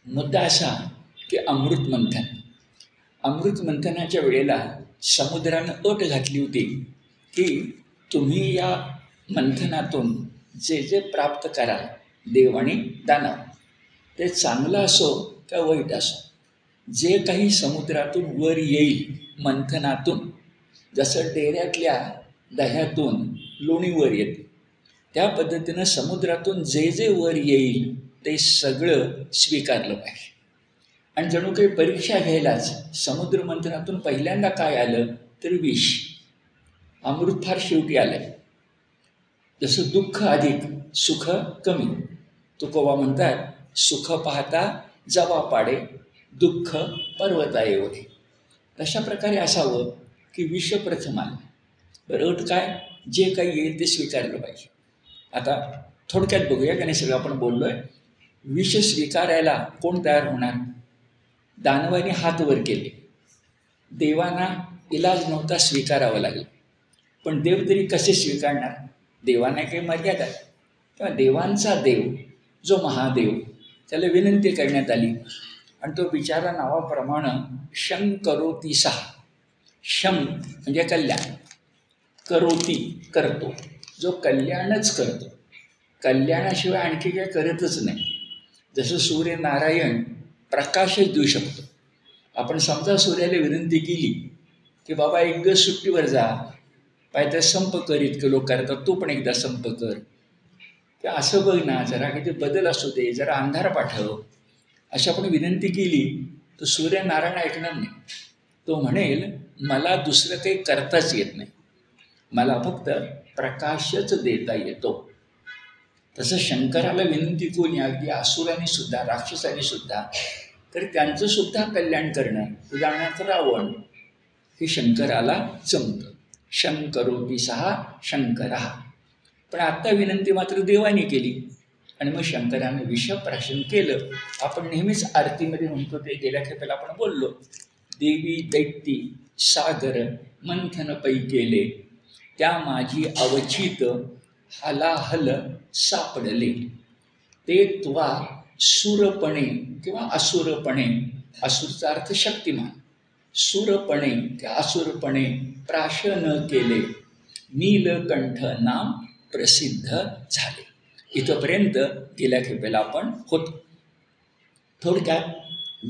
मुद्दा असा की अमृत मंथनाच्या वेळेला समुद्रानं अट घातली होती की तुम्ही या मंथनातून जे जे प्राप्त कराल देव आणि दानव, ते चांगलं असो का वाईट असो, जे काही समुद्रातून वर येईल मंथनातून, जसं डेऱ्यातल्या दह्यातून लोणी वर येते, त्या पद्धतीनं समुद्रातून जे जे वर येईल ते सगळं स्वीकारलं पाहिजे. आणि जणू काही परीक्षा घ्यायलाच समुद्र मंथनातून पहिल्यांदा काय आलं तर विष. अमृत फार शेवटी आलं. जसं दुःख अधिक सुख कमी. तुकोबा म्हणतात, सुख पाहता जवा पाडे, दुःख पर्वता एवढे. तशा प्रकारे असावं की विष प्रथम आलं. बरं, अट काय? जे काही येईल ते स्वीकारलं पाहिजे. आता थोडक्यात बघूया, कारण सगळं आपण बोललोय. विष स्वीकारायला कोण तयार होणार? दानवाने हात वर केले, देवांना इलाज नव्हता, स्वीकारावं लागलं. पण देव तरी कसे स्वीकारणार? देवांना काही मर्यादा आहे. तेव्हा देवांचा देव जो महादेव, त्याला विनंती करण्यात आली आणि तो बिचारा नावाप्रमाणे शं करोती सहा. शं म्हणजे कल्याण, करोती करतो, जो कल्याणच करतो. कल्याणाशिवाय आणखी काय करतच नाही. जसं सूर्यनारायण प्रकाशच देऊ शकतो. आपण समजा सूर्याला विनंती केली की बाबा एक दिवस सुट्टीवर जा, पाहिजे संप कर, इतके लोक करतात, तू पण एकदा संप कर, की असं बघ ना, जरा किती बदल असू दे, जरा अंधार पाठव, अशी आपण विनंती केली तर सूर्यनारायण ऐकणार नाही. तो म्हणेल मला दुसरं काही करताच येत नाही, मला फक्त प्रकाशच देता येतो. तसं शंकराला विनंती कोणी, अगदी असुरांनी सुद्धा, राक्षसांनी सुद्धा, तर त्यांचं सुद्धा कल्याण करणं, उदाहरणार्थ रावण, हे शंकराला जमतं. शंकरोती सहा शंकरा. पण आत्ता विनंती मात्र देवाने केली आणि मग शंकराने विषप्राशन केलं. आपण नेहमीच आरतीमध्ये म्हणतो, ते गेल्या खेपेला आपण बोललो, देवी दैत्ती सागर मंथन पै केले, त्या माझी अवचित हलाहल सापडले, ते त्वा सुरपणे किंवा असुरपणे, असुरचा अर्थ शक्तिमान, सुरपणे त्या असुरपणे प्राशन केले, नीलकंठ नाम प्रसिद्ध झाले. इथंपर्यंत गेल्या खेपेला आपण होतो. थोडक्यात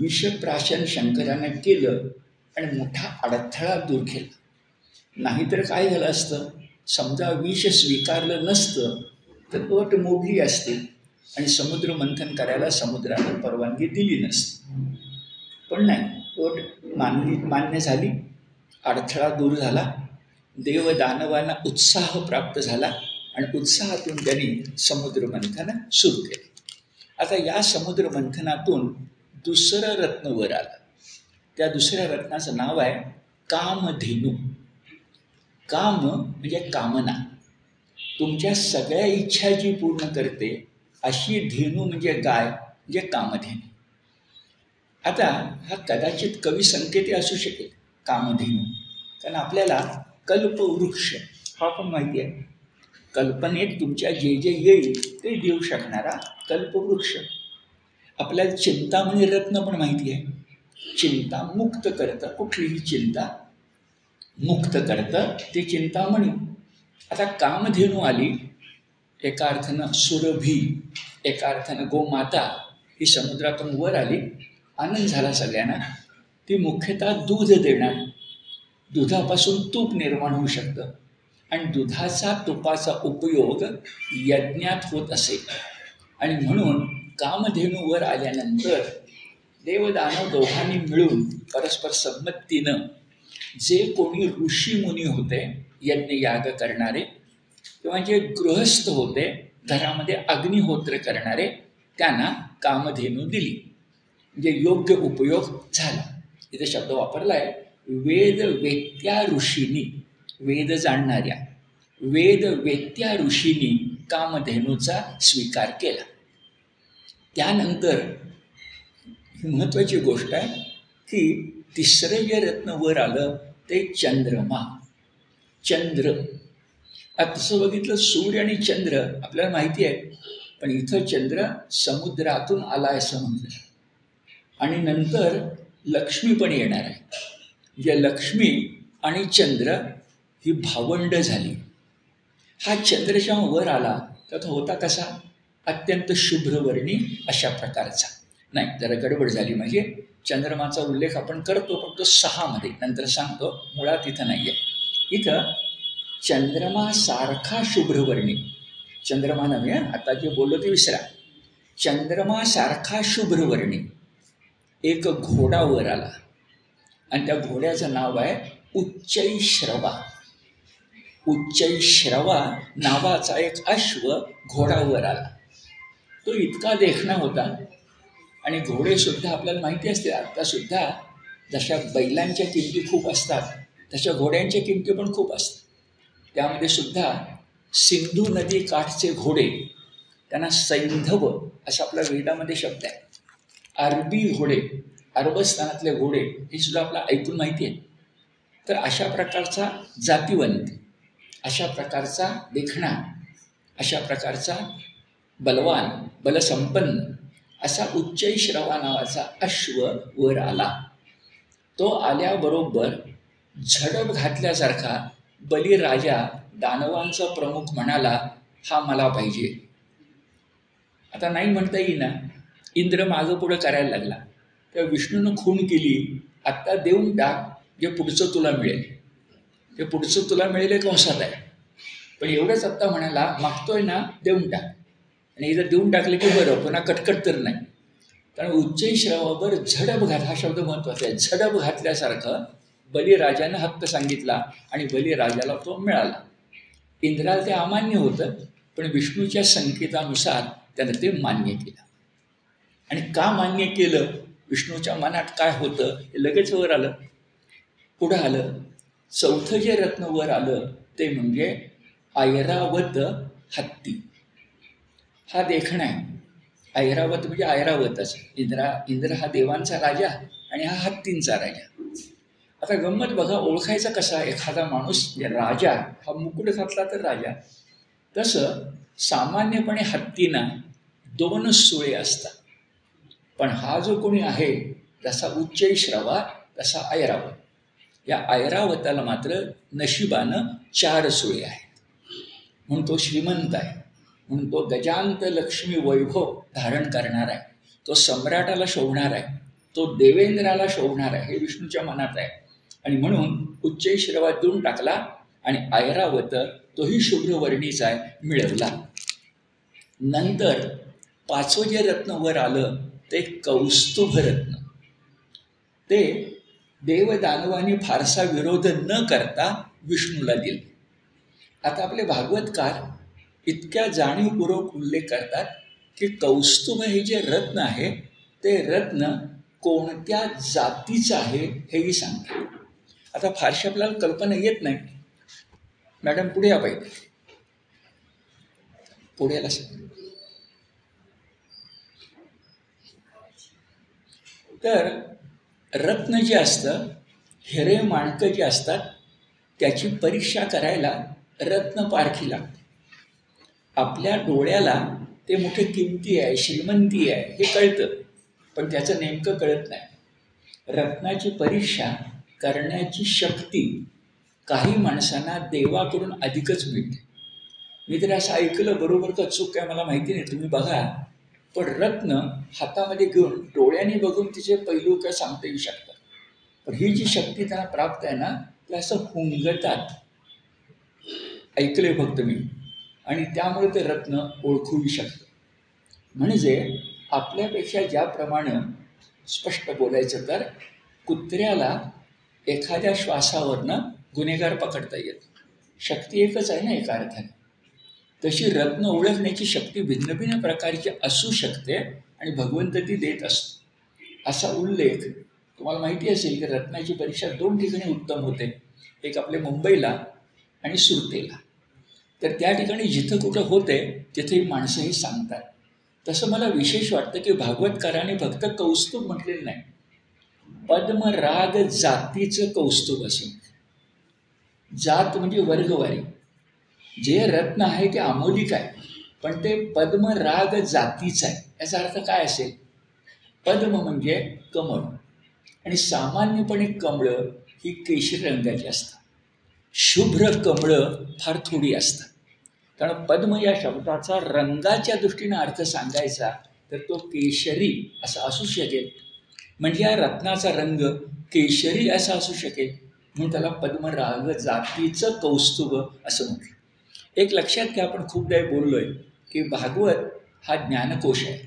विषप्राशन शंकरानं केलं आणि मोठा अडथळा दूर केला. नाहीतर काय झालं असतं, समजा विष स्वीकारलं नसतं तर अट मोडली असती आणि समुद्र मंथन करायला समुद्रानं परवानगी दिली नसती. पण नाही, अट मान्य झाली, अडथळा दूर झाला, देव दानवांना उत्साह प्राप्त झाला आणि उत्साहातून त्यांनी समुद्र मंथन सुरू केले. आता या समुद्र मंथनातून दुसरं रत्न वर आलं. त्या दुसऱ्या रत्नाचं नाव आहे कामधेनू. काम म्हणजे कामना, तुमच्या सगळ्या इच्छा जी पूर्ण करते अशी धेनू म्हणजे गाय, म्हणजे कामधेनू. आता हा कदाचित कवी संकेती असू शकेल, कामधेनू, कारण आपल्याला कल्पवृक्ष हा पण माहिती आहे. कल्पनेत तुमच्या जे जे येईल ते देऊ शकणारा कल्पवृक्ष. आपल्याला चिंतामणी रत्न पण माहिती आहे. चिंता मुक्त करतं, कुठलीही चिंता मुक्त करतं ते चिंतामणी. आता कामधेनू आली, एका अर्थानं सुरभी, एका अर्थानं गोमाता, ही समुद्रातून वर आली. आनंद झाला सगळ्यांना. ती मुख्यतः दूध देणार, दुधापासून तूप निर्माण होऊ शकतं आणि दुधाचा तुपाचा उपयोग यज्ञात होत असे. आणि म्हणून कामधेनू वर आल्यानंतर देवदानव दोघांनी मिळून परस्पर संमतीनं जे कोणी ऋषीमुनी होते, यज्ञयाग करणारे, किंवा जे गृहस्थ होते, घरामध्ये अग्निहोत्र करणारे, त्यांना कामधेनू दिली. म्हणजे योग्य उपयोग झाला. इथे शब्द वापरला आहे वेद वेत्या ऋषींनी, वेद जाणणाऱ्या, वेद वेत्या ऋषींनी कामधेनूचा स्वीकार केला. त्यानंतर ही महत्त्वाची गोष्ट आहे की तिसरं जे रत्न वर आलं ते चंद्रमा, चंद्र. आता तसं बघितलं, सूर्य आणि चंद्र आपल्याला माहिती आहे, पण इथं चंद्र समुद्रातून आला असं म्हटलं. आणि नंतर लक्ष्मी पण येणार आहे. म्हणजे लक्ष्मी आणि चंद्र ही भावंड झाली. हा चंद्र जेव्हा वर आला तर तो होता कसा? अत्यंत शुभ्रवर्णी अशा प्रकारचा. नाही, जरा गडबड झाली. म्हणजे चंद्रमाचा उल्लेख आपण करतो फक्त 6 मध्ये, नंतर सांगतो, मुळात इथं नाही आहे. इथं चंद्रमासारखा शुभ्रवर्णी, चंद्रमा नव्हे, आता जे बोललो ते विसरा, चंद्रमासारखा शुभ्रवर्णी एक घोडा वर आला आणि त्या घोड्याचं नाव आहे उच्चैश्रवा. उच्चैश्रवा नावाचा एक अश्व घोडावर आला. तो इतका देखणा होता. आणि घोडेसुद्धा आपल्याला माहिती असते, आत्तासुद्धा जशा बैलांच्या किमती खूप असतात तशा घोड्यांच्या किमती पण खूप असतात. त्यामध्ये सुद्धा सिंधू नदी काठचे घोडे, त्यांना सैंधव असा आपल्या वेदामध्ये शब्द आहे. अरबी घोडे, अरबस्थानातले घोडे, हे सुद्धा आपल्याला ऐकून माहिती आहे. तर अशा प्रकारचा जातिवंत, अशा प्रकारचा देखणा, अशा प्रकारचा बलवान, बलसंपन्न असा उच्चैश्रवा नावाचा अश्व वर आला. तो आल्याबरोबर झडप घातल्यासारखा बलिराजा दानवांचा प्रमुख म्हणाला, हा मला पाहिजे. आता नाही म्हणता येईना, इंद्र मागं पुढं करायला लागला. त्या विष्णूनं खूण केली, आत्ता देऊन टाक, जे पुढचं तुला मिळेल. ते पुढचं तुला मिळेल हे कंसात आहे, पण एवढंच आत्ता म्हणाला, मागतोय ना, देऊन टाक. आणि जर देऊन टाकले की बरं, पुन्हा कटकट तर नाही. कारण उच्चैश्रवावर झडप घात, हा शब्द महत्त्वाचा आहे. झडप घातल्यासारखं बलिराजानं हक्क सांगितला आणि बलिराजाला तो मिळाला. इंद्राला ते अमान्य होतं, पण विष्णूच्या संकेतानुसार त्यानं ते मान्य केलं. आणि का मान्य केलं, विष्णूच्या मनात काय होतं हे लगेच वर आलं. पुढं आलं, चौथं जे रत्न वर आलं ते म्हणजे ऐरावत हत्ती. हा देखणा आहे. ऐरावत म्हणजे ऐरावतच. इंद्र हा देवांचा राजा आणि हा हत्तींचा राजा. आता गंमत बघा, ओळखायचा कसा एखादा माणूस, राजा हा मुकुट घातला तर राजा. तसं सामान्यपणे हत्तींना 2 सुळे असतात, पण हा जो कोणी आहे जसा उच्चैश्रवा तसा ऐरावत, या ऐरावताला मात्र नशिबानं 4 सुळे आहेत. म्हणून तो श्रीमंत आहे, म्हणून तो गजांत लक्ष्मी वैभव धारण करणार आहे. तो सम्राटाला शोभणार आहे, तो देवेंद्राला शोभणार आहे, हे विष्णूच्या मनात आहे. आणि म्हणून उच्चैश्रवा देऊन टाकला आणि ऐरावत तोही शुभ्रवर्णीचा आहे, मिळवला. नंतर 5वं जे रत्न वर आलं ते कौस्तुभ रत्न. ते देवदानवांनी फारसा विरोध न करता विष्णूला दिले. आता आपले भागवतकार इतक्या जाणीवपूर्वक उल्लेख करतात की कौस्तुभ हे जे रत्न आहे ते रत्न कोणत्या जातीचं आहे हेही सांगतात. आता फारशी आपल्याला कल्पना येत नाही. मॅडम पुढे या पाहिजे, पुढे यायला सांग. तर रत्न जे असतं, हिरे माणकं जी असतात, त्याची परीक्षा करायला रत्न पारखी लागते. आपल्या डोळ्याला ते मोठे किमती आहे, श्रीमंती आहे हे कळतं, पण त्याचं नेमकं कळत नाही. रत्नाची परीक्षा करण्याची शक्ती काही माणसांना देवाकडून अधिकच मिळते. मी तरी असं ऐकलं, बरोबर का चूक काय मला माहिती नाही, तुम्ही बघा. पण रत्न हातामध्ये घेऊन डोळ्याने बघून तिचे पैलू काय सांगता येऊ शकतात. पण ही जी शक्ती त्यांना प्राप्त आहे ना, ते असं हुंगतात, ऐकले फक्त मी, आणि त्यामुळे ते रत्न ओळखूही शकतं. म्हणजे आपल्यापेक्षा ज्याप्रमाणे स्पष्ट बोलायचं तर कुत्र्याला एखाद्या श्वासावरनं गुन्हेगार पकडता येतं, शक्ती एकच आहे ना एका अर्थाने. तशी रत्न ओळखण्याची शक्ती भिन्न भिन्न प्रकारची असू शकते आणि भगवंत ती देत असतो. असा उल्लेख तुम्हाला माहिती असेल की रत्नाची परीक्षा 2 ठिकाणी उत्तम होते, एक आपल्या मुंबईला आणि सुरतेला. तर त्या ठिकाणी जिथं कुठं होते तिथे माणसंही सांगतात. तसं मला विशेष वाटतं की भागवतकाराने फक्त कौस्तुभ म्हटलेलं नाही, पद्मराग जातीचं कौस्तुभ असेल. जात म्हणजे वर्गवारी. जे रत्न आहे ते अमोलिक आहे, पण ते पद्मराग जातीचं आहे. याचा अर्थ काय असेल? पद्म म्हणजे कमळ, आणि सामान्यपणे कमळं ही केशरी रंगाची असतात. शुभ्र कमळं फार थोडी असतात. कारण पद्म या शब्दाचा रंगाच्या दृष्टीने अर्थ सांगायचा तर तो केशरी असा असू शकेल, म्हणजे या रत्नाचा रंग केशरी असा असू शकेल, म्हणून त्याला पद्मराग जातीचं कौस्तुभ असं म्हटलं. एक लक्षात घ्या, आपण खूपदा बोललोय की भागवत हा ज्ञानकोश आहे,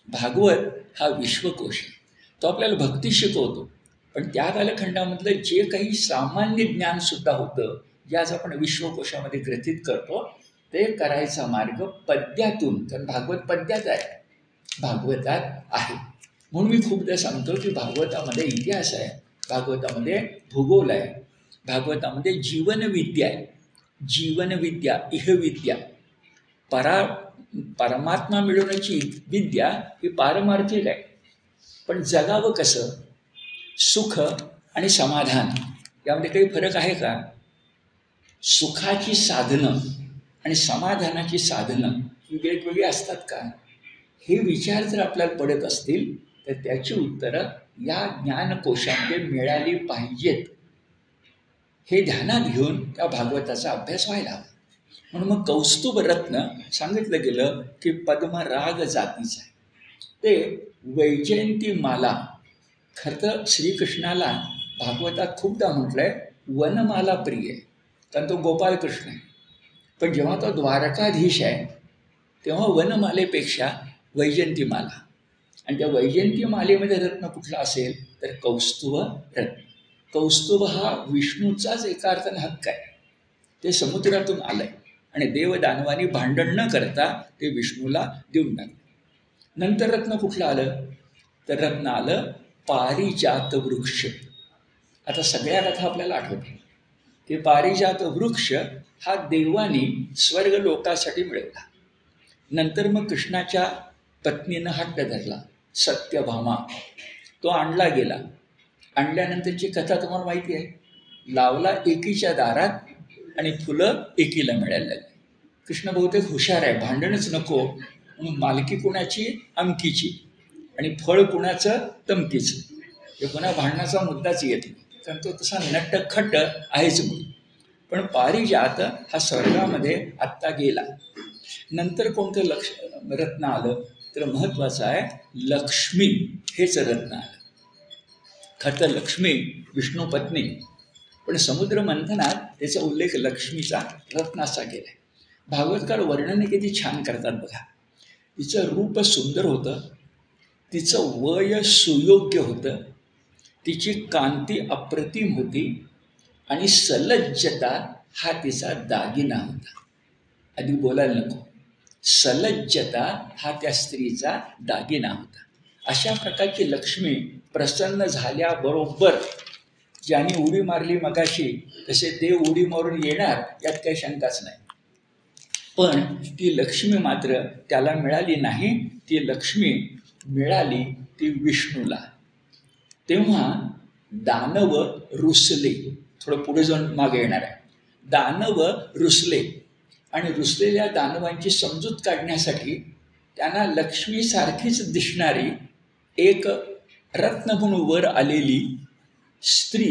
भागवत हा विश्वकोश आहे. तो आपल्याला भक्ती शिकवतो, पण त्या कालखंडामधलं जे काही सामान्य ज्ञानसुद्धा होतं, जे आज आपण विश्वकोशामध्ये ग्रथित करतो, ते करायचा मार्ग पद्यातून, कारण भागवत पद्यात आहे, भागवतात आहे. म्हणून मी खूपदा सांगतो की भागवतामध्ये इतिहास आहे, भागवतामध्ये भूगोल आहे, भागवतामध्ये जीवनविद्या आहे. जीवनविद्या, इहविद्या, परमात्मा मिळवण्याची विद्या ही पारमार्थिक आहे. पण जगावं कसं, सुख आणि समाधान यामध्ये काही फरक आहे का? सुखाची साधनं आणि समाधानाची साधनं ही वेगवेगळी असतात का? हे विचार जर आपल्याला पडत असतील तर त्याची उत्तरं या ज्ञानकोशामध्ये मिळाली पाहिजेत. हे ध्यानात घेऊन त्या भागवताचा अभ्यास व्हायला हवा. म्हणून मग कौस्तुभ रत्न सांगितलं गेलं की पद्मराग जातीचं आहे. ते वैजयंती माला, खरं तर श्रीकृष्णाला भागवतात खूपदा म्हटलंय वनमाला प्रिय आहे, कारण तो गोपाळकृष्ण आहे. पण जेव्हा तो द्वारकाधीश आहे तेव्हा वनमालेपेक्षा वैजयंतीमाला, आणि त्या वैजयंतीमालेमध्ये रत्न कुठला असेल तर कौस्तुभ रत्न. कौस्तुभ हा विष्णूचाच एका अर्थाने हक्क आहे. ते समुद्रातून आलंय आणि देवदानवानी भांडण न करता ते विष्णूला देऊन टाकलं. नंतर रत्न कुठलं आलं तर रत्न आलं पारिजात वृक्ष. आता सगळ्या कथा आपल्याला आठवते की पारिजात वृक्ष हा देवानी स्वर्गलोकासाठी मिळवला. नंतर मग कृष्णाच्या पत्नीनं हट्ट धरला, सत्यभामा, तो आणला गेला. आणल्यानंतरची कथा तुम्हाला माहिती आहे, लावला एकीच्या दारात आणि फुलं एकीला मिळायला लागली. कृष्ण बहुतेक हुशार आहे, भांडणच नको म्हणून मालकी कुणाची, अमकीची, आणि फळ कुणाचं, तमकीचं. हे पुन्हा भांडणाचा मुद्दाच येत नाही, कारण तो तसा नट्टखट्ट आहेच म्हणून. पण पारिजात हा स्वर्गामध्ये आत्ता गेला. नंतर कोणतं रत्न आलं तर महत्त्वाचं आहे लक्ष्मी, हेच रत्न आलं. खरं तर लक्ष्मी विष्णू पत्नी, पण समुद्र मंथनात त्याचा उल्लेख लक्ष्मीचा रत्नाचा केला आहे. भागवतकार वर्णने किती छान करतात बघा. तिचं रूप सुंदर होतं, तिचं वय सुयोग्य होतं, तिची कांती अप्रतिम होती, आणि सलज्जता हा तिचा दागिना होता. आधी बोलायला नको, सलज्जता हा त्या स्त्रीचा दागिना होता. अशा प्रकारची लक्ष्मी प्रसन्न झाल्याबरोबर, ज्याने उडी मारली मगाशी तसे देव उडी मारून येणार यात काही शंकाच नाही. पण ती लक्ष्मी मात्र त्याला मिळाली नाही, ती लक्ष्मी मिळाली ती विष्णूला. तेव्हा दानव रुसले, थोडं पुढे जाऊन मागे येणार आहे. दानव रुसले, आणि रुसलेल्या दानवांची समजूत काढण्यासाठी त्यांना लक्ष्मीसारखीच दिसणारी एक रत्न म्हणून वर आलेली स्त्री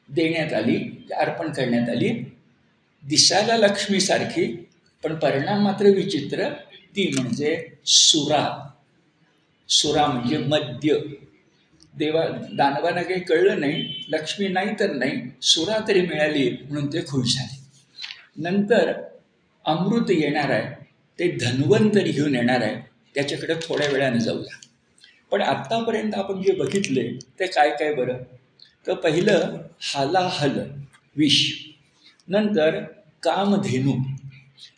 देण्यात आली, अर्पण करण्यात आली. दिसायला लक्ष्मीसारखी, पण परिणाम मात्र विचित्र. ती म्हणजे सुरा. सुरा म्हणजे मद्य. दानवांना काही कळलं नाही, लक्ष्मी नाही तर नाही, सुरा तरी मिळाली म्हणून ते खुश झाले. नंतर अमृत येणार आहे, ते धन्वंतरी घेऊन येणार आहे, त्याच्याकडे थोड्या वेळाने जाऊया. पण आत्तापर्यंत आपण जे बघितले ते काय काय बरं, तर पहिलं हालाहल विष, नंतर कामधेनू,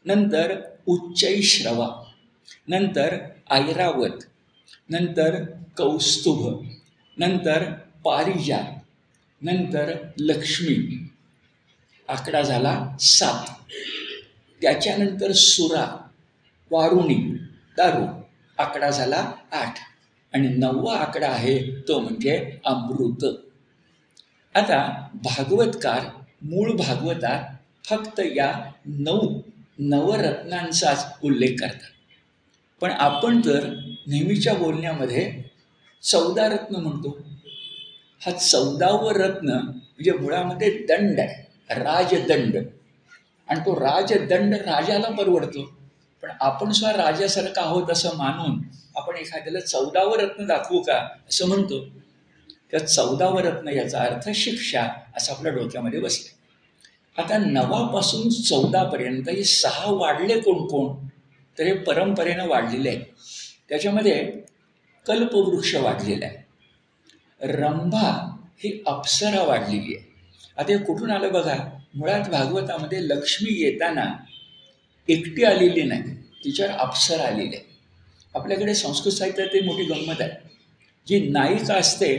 नंतर उच्चैश्रवा, नंतर ऐरावत, नंतर कौस्तुभ, नंतर पारिजात, नंतर लक्ष्मी, आकडा झाला 7. त्याच्यानंतर सुरा, वारुणी, दारू, आकडा झाला 8, आणि 9वा आकडा आहे तो म्हणजे अमृत. आता भागवतकार मूळ भागवतात फक्त या 9 नवरत्नांचाच उल्लेख करतात. पण आपण तर नेहमीच्या बोलण्यामध्ये 14 रत्न म्हणतो. हा 14वं रत्न म्हणजे मुळामध्ये दंड आहे, राजदंड. आणि तो राजदंड राजाला परवडतो. पण आपण सुद्धा राजासारखं आहोत असं मानून आपण एखाद्याला 14वं रत्न दाखवू का असं म्हणतो. त्या 14वं रत्न याचा अर्थ शिक्षा असं आपल्या डोक्यामध्ये बसले. आता 9पासून 14पर्यंत हे 6 वाढले कोण कोण, तर हे परंपरेनं वाढलेले आहे. त्याच्यामध्ये कल्पवृक्ष वाढलेला आहे, रंभा ही अप्सरा वाढलेली आहे. आता हे कुठून आलं बघा. मुळात भागवतामध्ये लक्ष्मी येताना एकटी आलेली नाही, तिच्यावर अप्सरा आलेली आहे. आपल्याकडे संस्कृत साहित्यात ते मोठी गंमत आहे. जी नायिका असते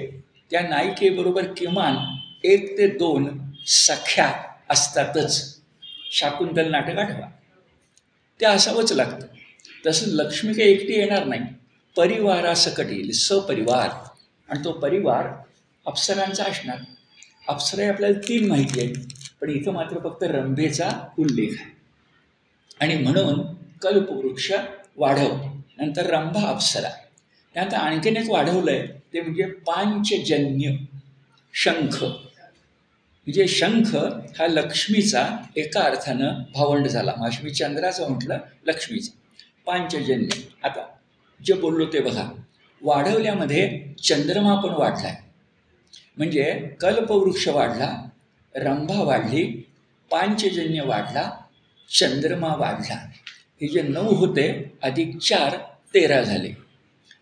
त्या नायिकेबरोबर किमान 1 ते 2 सख्या असतातच. शाकुंतल नाटक आठवा, ते असावंच लागतं. तसं लक्ष्मी काही एकटी येणार नाही, परिवारासकट येईल, सपरिवार. आणि तो परिवार अप्सरांचा असणार. अप्सरा आपल्याला 3 माहिती आहेत, पण इथं मात्र फक्त रंभेचा उल्लेख आहे. आणि म्हणून कल्पवृक्ष वाढव, नंतर रंभा अप्सरा. त्यानंतर आणखीन एक वाढवलं आहे, ते म्हणजे पांचजन्य शंख. म्हणजे शंख हा लक्ष्मीचा एका अर्थानं भावंड झाला. माशी मी चंद्राचं म्हटलं, लक्ष्मीचा. पांचजन्य, आता जे बोललो ते बघा. वाढवल्यामध्ये चंद्रमा पण वाढला आहे. म्हणजे कल्पवृक्ष वाढला, रंभा वाढली, पांचजन्य वाढला, चंद्रमा वाढला. हे जे 9 होते अधिक 4 13 झाले.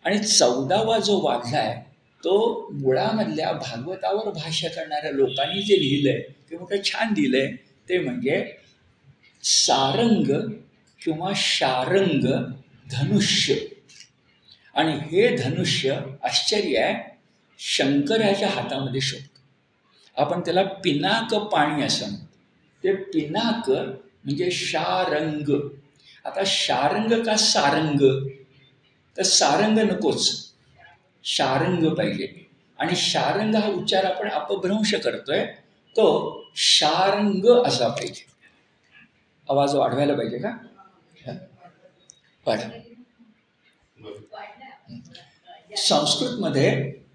आणि 14वा जो वाढला आहे तो मुळामधल्या भागवतावर भाष्य करणाऱ्या लोकांनी जे लिहिलं आहे ते मोठं छान लिहिलं आहे. ते म्हणजे सारंग किंवा शारंग धनुष्य. आणि हे धनुष्य आश्चर्य आहे, शंकराच्या हातामध्ये शोभतं. आपण त्याला पिनाक पाणी असं म्हणतो. ते पिनाक म्हणजे शारंग. आता शारंग का सारंग, तर सारंग नकोच, शारंग पाहिजे. आणि शारंग हा उच्चार आपण अपभ्रंश करतोय, तो शारंग असा पाहिजे. आवाज वाढवायला पाहिजे का? वाढ. संस्कृतमध्ये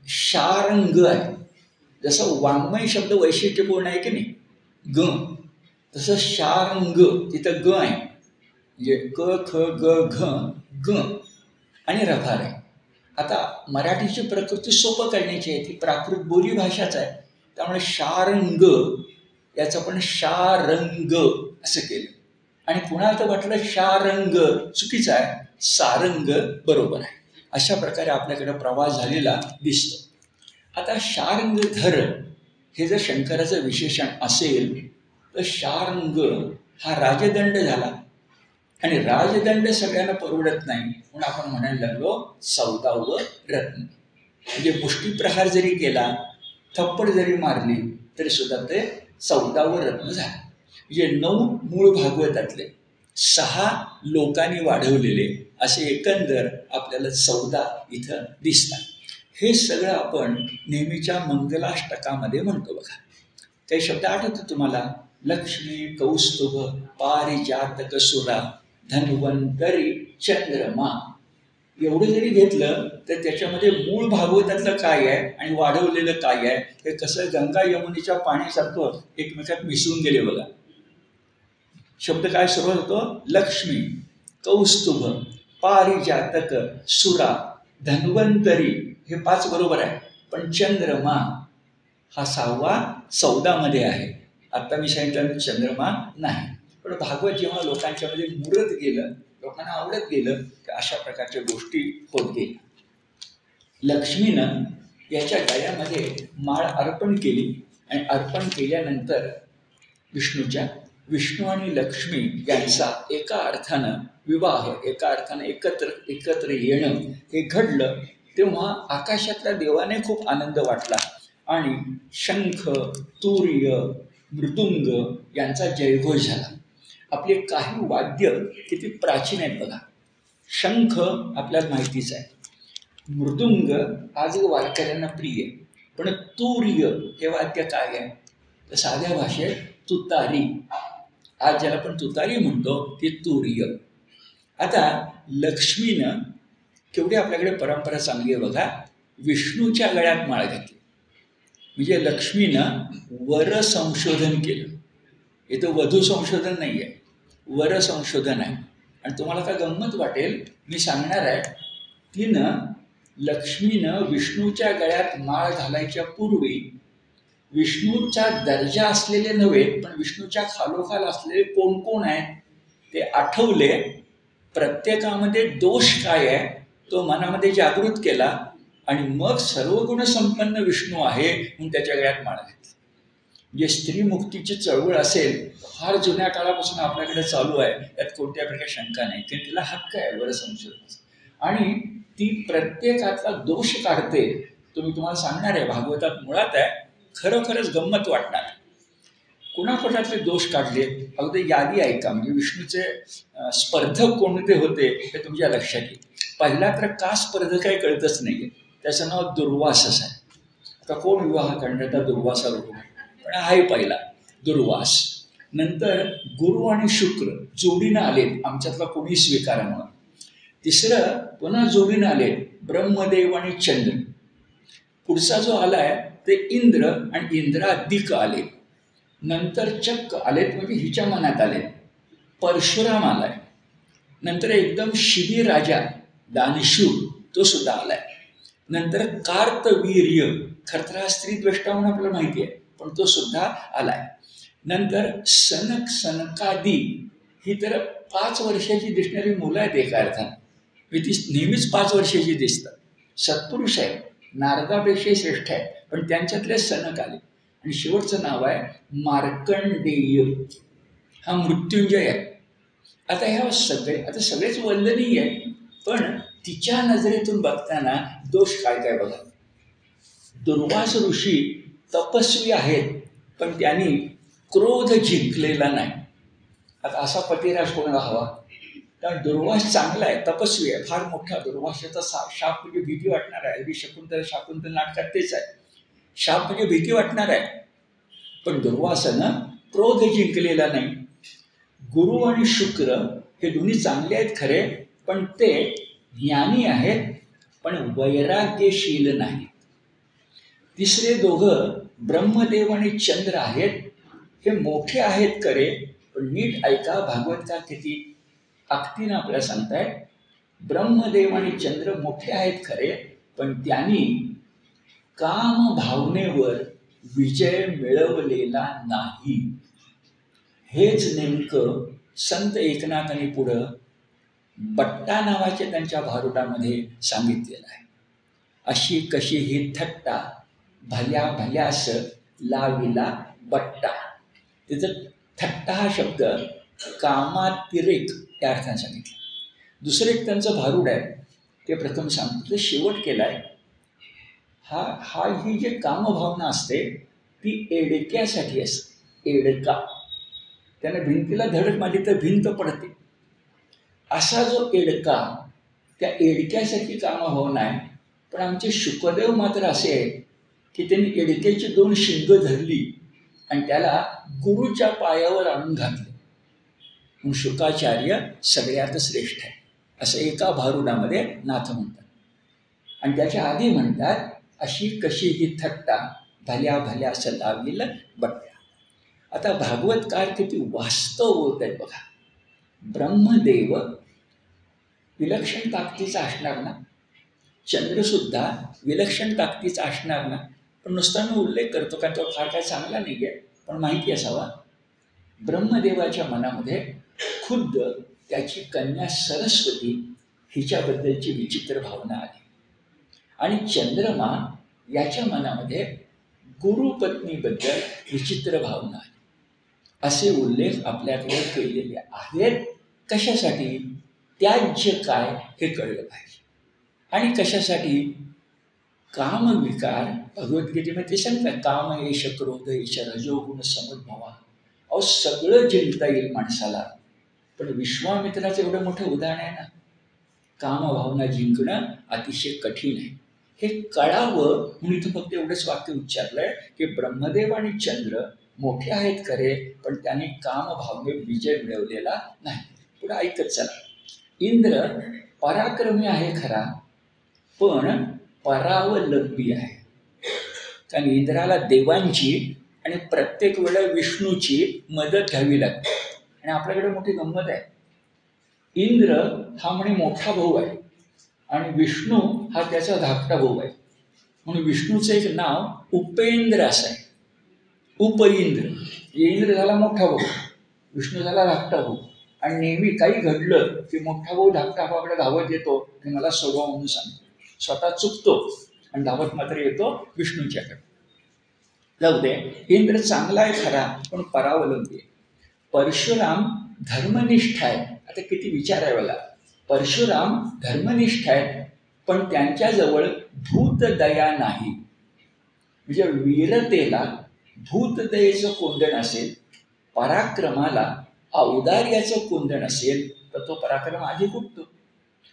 शारंग आहे. जसं वाङ्मय शब्द वैशिष्ट्यपूर्ण आहे की नाही, ग, तसं शारंग तिथं ग आहे. म्हणजे क ख ग घ ग आणि रफार आहे. आता मराठीची प्रकृती सोपं करण्याची आहे, ती प्राकृत बोली भाषाच आहे. त्यामुळे शारंग याचं पण शारंग असं केलं. आणि पुन्हा तर म्हटलं शारंग चुकीचं आहे, सारंग बरोबर आहे. अशा प्रकारे आपल्याकडे प्रवास झालेला दिसतो. आता शारंगधर हे जर शंकराचं विशेषण असेल तर शारंग हा राजदंड झाला. आणि राजदंड सगळ्यांना परवडत नाही, म्हणून आपण म्हणायला लागलो 14वं रत्न. म्हणजे मुष्टीप्रहार जरी केला, थप्पड जरी मारली तरी सुद्धा ते 14वं रत्न झालं. म्हणजे 9 मूळ भागवतातले, 6 लोकांनी वाढवलेले, असे एकंदर आपल्याला 14 इथं दिसतात. हे सगळं आपण नेहमीच्या मंगलाष्टकामध्ये म्हणतो बघा. काही शब्द आठवतो तुम्हाला? लक्ष्मी, कौस्तुभ, पारिजातक, सुरा, धन्वंतरी, चंद्रमा. एवढं जरी घेतलं तर त्याच्यामध्ये मूळ भागवतातलं काय आहे आणि वाढवलेलं काय आहे, हे कसं गंगा यमुनेच्या पाण्यासारखं एकमेकात मिसळून गेले बघा. शब्द काय सुरुवात होतो? लक्ष्मी, कौस्तुभ, पारिजातक, सुरा, धन्वंतरी, हे 5 बरोबर आहे. पण चंद्रमा हा 6वा 14मध्ये आहे. आत्ता मी सांगितलं चंद्रमा नाही. पण भागवत जेव्हा लोकांच्या मध्ये मुरत गेलं, लोकांना आवडत गेलं, तर अशा प्रकारच्या गोष्टी होत गेल्या. लक्ष्मीनं याच्या गळ्यामध्ये माळ अर्पण केली आणि अर्पण केल्यानंतर विष्णू आणि लक्ष्मी यांचा एका अर्थानं विवाह, एका अर्थानं एकत्र येणं हे घडलं. तेव्हा आकाशातल्या देवाने खूप आनंद वाटला आणि शंख, तूर्य, मृदुंग यांचा जयघोष झाला. आपले काही वाद्य किती प्राचीन आहेत बघा. शंख आपल्याला माहितीच आहे, मृदुंग आज वारकऱ्यांना प्रिय आहे. पण तूर्य हे वाद्य काय आहे, तर साध्या भाषेत तुतारी. आज ज्याला आपण तुतारी म्हणतो ती तूर्य. आता लक्ष्मीनं केवढी आपल्याकडे परंपरा चांगली आहे बघा. विष्णूच्या गळ्यात माळ घातली. म्हणजे लक्ष्मीनं वर संशोधन केलं. हे तर वधू संशोधन नाही आहे, वर संशोधन आहे. आणि तुम्हाला का गंमत वाटेल, मी सांगणार आहे. लक्ष्मीनं विष्णूच्या गळ्यात माळ घालायच्या पूर्वी विष्णूचा दर्जा असलेले नव्हे, पण विष्णूच्या खालोखाल असलेले कोण कोण आहेत ते आठवले. प्रत्येकामध्ये दोष काय आहे तो मनामध्ये जागृत केला आणि मग सर्वगुण संपन्न विष्णू आहे म्हणून त्याच्या गळ्यात माळ घातली. जे स्त्री मुक्तीची चळवळ असेल, फार जुन्या काळापासून आपल्याकडे चालू आहे, त्यात कोणत्या प्रकारे शंका नाही. ते तिला हक्क आहे वर संशोधनाचा आणि ती प्रत्येकातला दोष काढते. तुम्हाला सांगणार आहे, भागवतात मुळात आहे, खरोखरच गंमत वाटणार. कुणाकुणातले दोष काढले अगदी यादी ऐका. म्हणजे विष्णूचे स्पर्धक कोणते होते हे तुमच्या लक्षात येईल. पहिला तर का स्पर्धक आहे कळतच नाही, त्याचं नाव दुर्वासच आहे. आता कोण विवाह करणार त्या दुर्वासाबरोबर, पण आहे पहिला दुर्वास. नंतर गुरु आणि शुक्र जोडीनं आलेत, आमच्यातला कोणी स्वीकारा म्हणून. तिसरं पुन्हा जोडीनं आले ब्रह्मदेव आणि चंद्र. पुढचा जो आलाय ते इंद्र आणि इंद्रादिक आले. नंतर चक्क आलेत, म्हणजे हिच्या मनात आले. परशुराम आलाय. नंतर एकदम शिबी राजा दानशूर तो सुद्धा आलाय. नंतर कार्तवीर्य, खरतर स्त्री द्वेष्टा म्हणून आपल्याला माहिती आहे, पण तो सुद्धा आलाय. नंतर सनक सनकादी, ही तर 5 वर्षाची दिसणारी मुलं आहेत एका अर्थानं. ती नेहमीच 5 वर्षाची दिसतात. सत्पुरुष आहेत, नारदापेक्षाही श्रेष्ठ आहेत, पण त्यांच्यातले सनक आले. आणि शेवटचं नाव आहे मार्कंडेय, हा मृत्युंजय आहे. आता ह्या सगळेच वंदनीय आहे, पण तिच्या नजरेतून बघताना दोष काय काय बघा. दुर्वास ऋषी तपस्वी आहेत, पण त्यांनी क्रोध जिंकलेला नाही. आता असा पतिराज कोणाला हवा? कारण दुर्वास चांगला आहे, तपस्वी आहे, फार मोठा. दुर्वासाचा शाप म्हणजे भीती वाटणार आहे. अगदी शाकुंतल नाटकात तेच आहे. शाप म्हणजे भीती वाटणार आहे, पण दुर्वासानं क्रोध जिंकलेला नाही. गुरु आणि शुक्र हे दोन्ही चांगले आहेत खरे, पण ते ज्ञानी आहेत, पण वैराग्यशील नाहीत. तिसरे दोघं ब्रह्मदेव आणि चंद्र आहेत. हे मोठे आहेत खरे, पण नीट ऐका, भागवतकार किती ताकदीनं आपल्याला सांगतायत. ब्रह्मदेव आणि चंद्र मोठे आहेत खरे, पण त्यांनी काम भावनेवर विजय मिळवलेला नाही. हेच नेमकं संत एकनाथांनी पुढं बट्टा नावाच्या त्यांच्या भारुडामध्ये सांगितलेलं आहे. अशी कशी ही थट्टा भल्या भल्यास लाविला बट्टा. तिथं थट्टा हा शब्द कामातिरेक या अर्थाने सांगितलं. दुसरं एक त्यांचं भारूड आहे, ते प्रथम सांगतो. शेवट केलाय ही जी कामभावना असते ती एडक्यासाठी असते. एडका, त्याने भिंतीला धडक मारली तर भिंत पडते. असा जो एडका, त्या एडक्यासाठी कामभावना आहे. पण आमचे शुकदेव मात्र असे आहेत की त्यांनी एडक्याची 2 शिंग धरली आणि त्याला गुरुच्या पायावर आणून घातलं. म्हणून शुकाचार्य सगळ्यात श्रेष्ठ आहे असं एका भारुडामध्ये नाथ म्हणतात. आणि त्याच्या आधी म्हणतात अशी कशी ही थट्टा भल्या भल्या असं लावील बट्ट्या. आता भागवतकार किती वास्तव बोलत आहेत बघा. ब्रह्मदेव विलक्षण ताकदीचा असणार ना, चंद्रसुद्धा विलक्षण ताकदीचा असणार ना. पण नुसता मी उल्लेख करतो कारण तो फार काय चांगला नाही आहे, पण माहिती असावा. ब्रह्मदेवाच्या मनामध्ये खुद्द त्याची कन्या सरस्वती हिच्याबद्दलची विचित्र भावना आली. आणि चंद्रमा याच्या मनामध्ये गुरुपत्नीबद्दल विचित्र भावना आली. असे उल्लेख आपल्याकडे केलेले आहेत. कशासाठी? त्याज्य काय हे कळलं पाहिजे. आणि कशासाठी? कामविकार भगवद्गीतेमध्ये ते सांगतात, काम एष क्रोध एष रजोगुण समुद्भवा. अहो सगळं जिंकता येईल माणसाला, पण विश्वामित्राचं एवढं मोठं उदाहरण आहे ना. कामभावना जिंकणं अतिशय कठीण आहे. हे कळावं म्हणून इथं फक्त एवढंच वाक्य उच्चारलंय की ब्रह्मदेव आणि चंद्र मोठे आहेत खरे, पण त्यांनी कामभावने विजय मिळवलेला नाही. पुढे ऐकत चला. इंद्र पराक्रमी आहे खरा, पण परावलंबी आहे. कारण इंद्राला देवांची आणि प्रत्येक वेळेला विष्णूची मदत घ्यावी लागते. आणि आपल्याकडे मोठी गंमत आहे. इंद्र हा म्हणे मोठा भाऊ आहे आणि विष्णू हा त्याचा धाकटा भाऊ आहे. म्हणून विष्णूचं एक नाव उपेंद्र असं आहे. उपइंद्र. इंद्र झाला मोठा भाऊ, विष्णू झाला धाकटा भाऊ. आणि नेहमी काही घडलं की मोठा भाऊ धाकटा भावाकडे धावत येतो आणि मला सोडवा म्हणून सांगतो. स्वतः चुकतो आणि धावत मात्र येतो विष्णूच्याकडे. जाऊ दे, इंद्र चांगला आहे खरा, पण परावलंबी आहे. परशुराम धर्मनिष्ठ आहे. आता किती विचार आहे बघा. परशुराम धर्मनिष्ठ आहेत, पण त्यांच्याजवळ भूतदया नाही. म्हणजे वीरतेला भूतदयेचं कोंदण असेल, पराक्रमाला औदार्याचं कोंदण असेल, तर तो पराक्रम आधी फुटतो.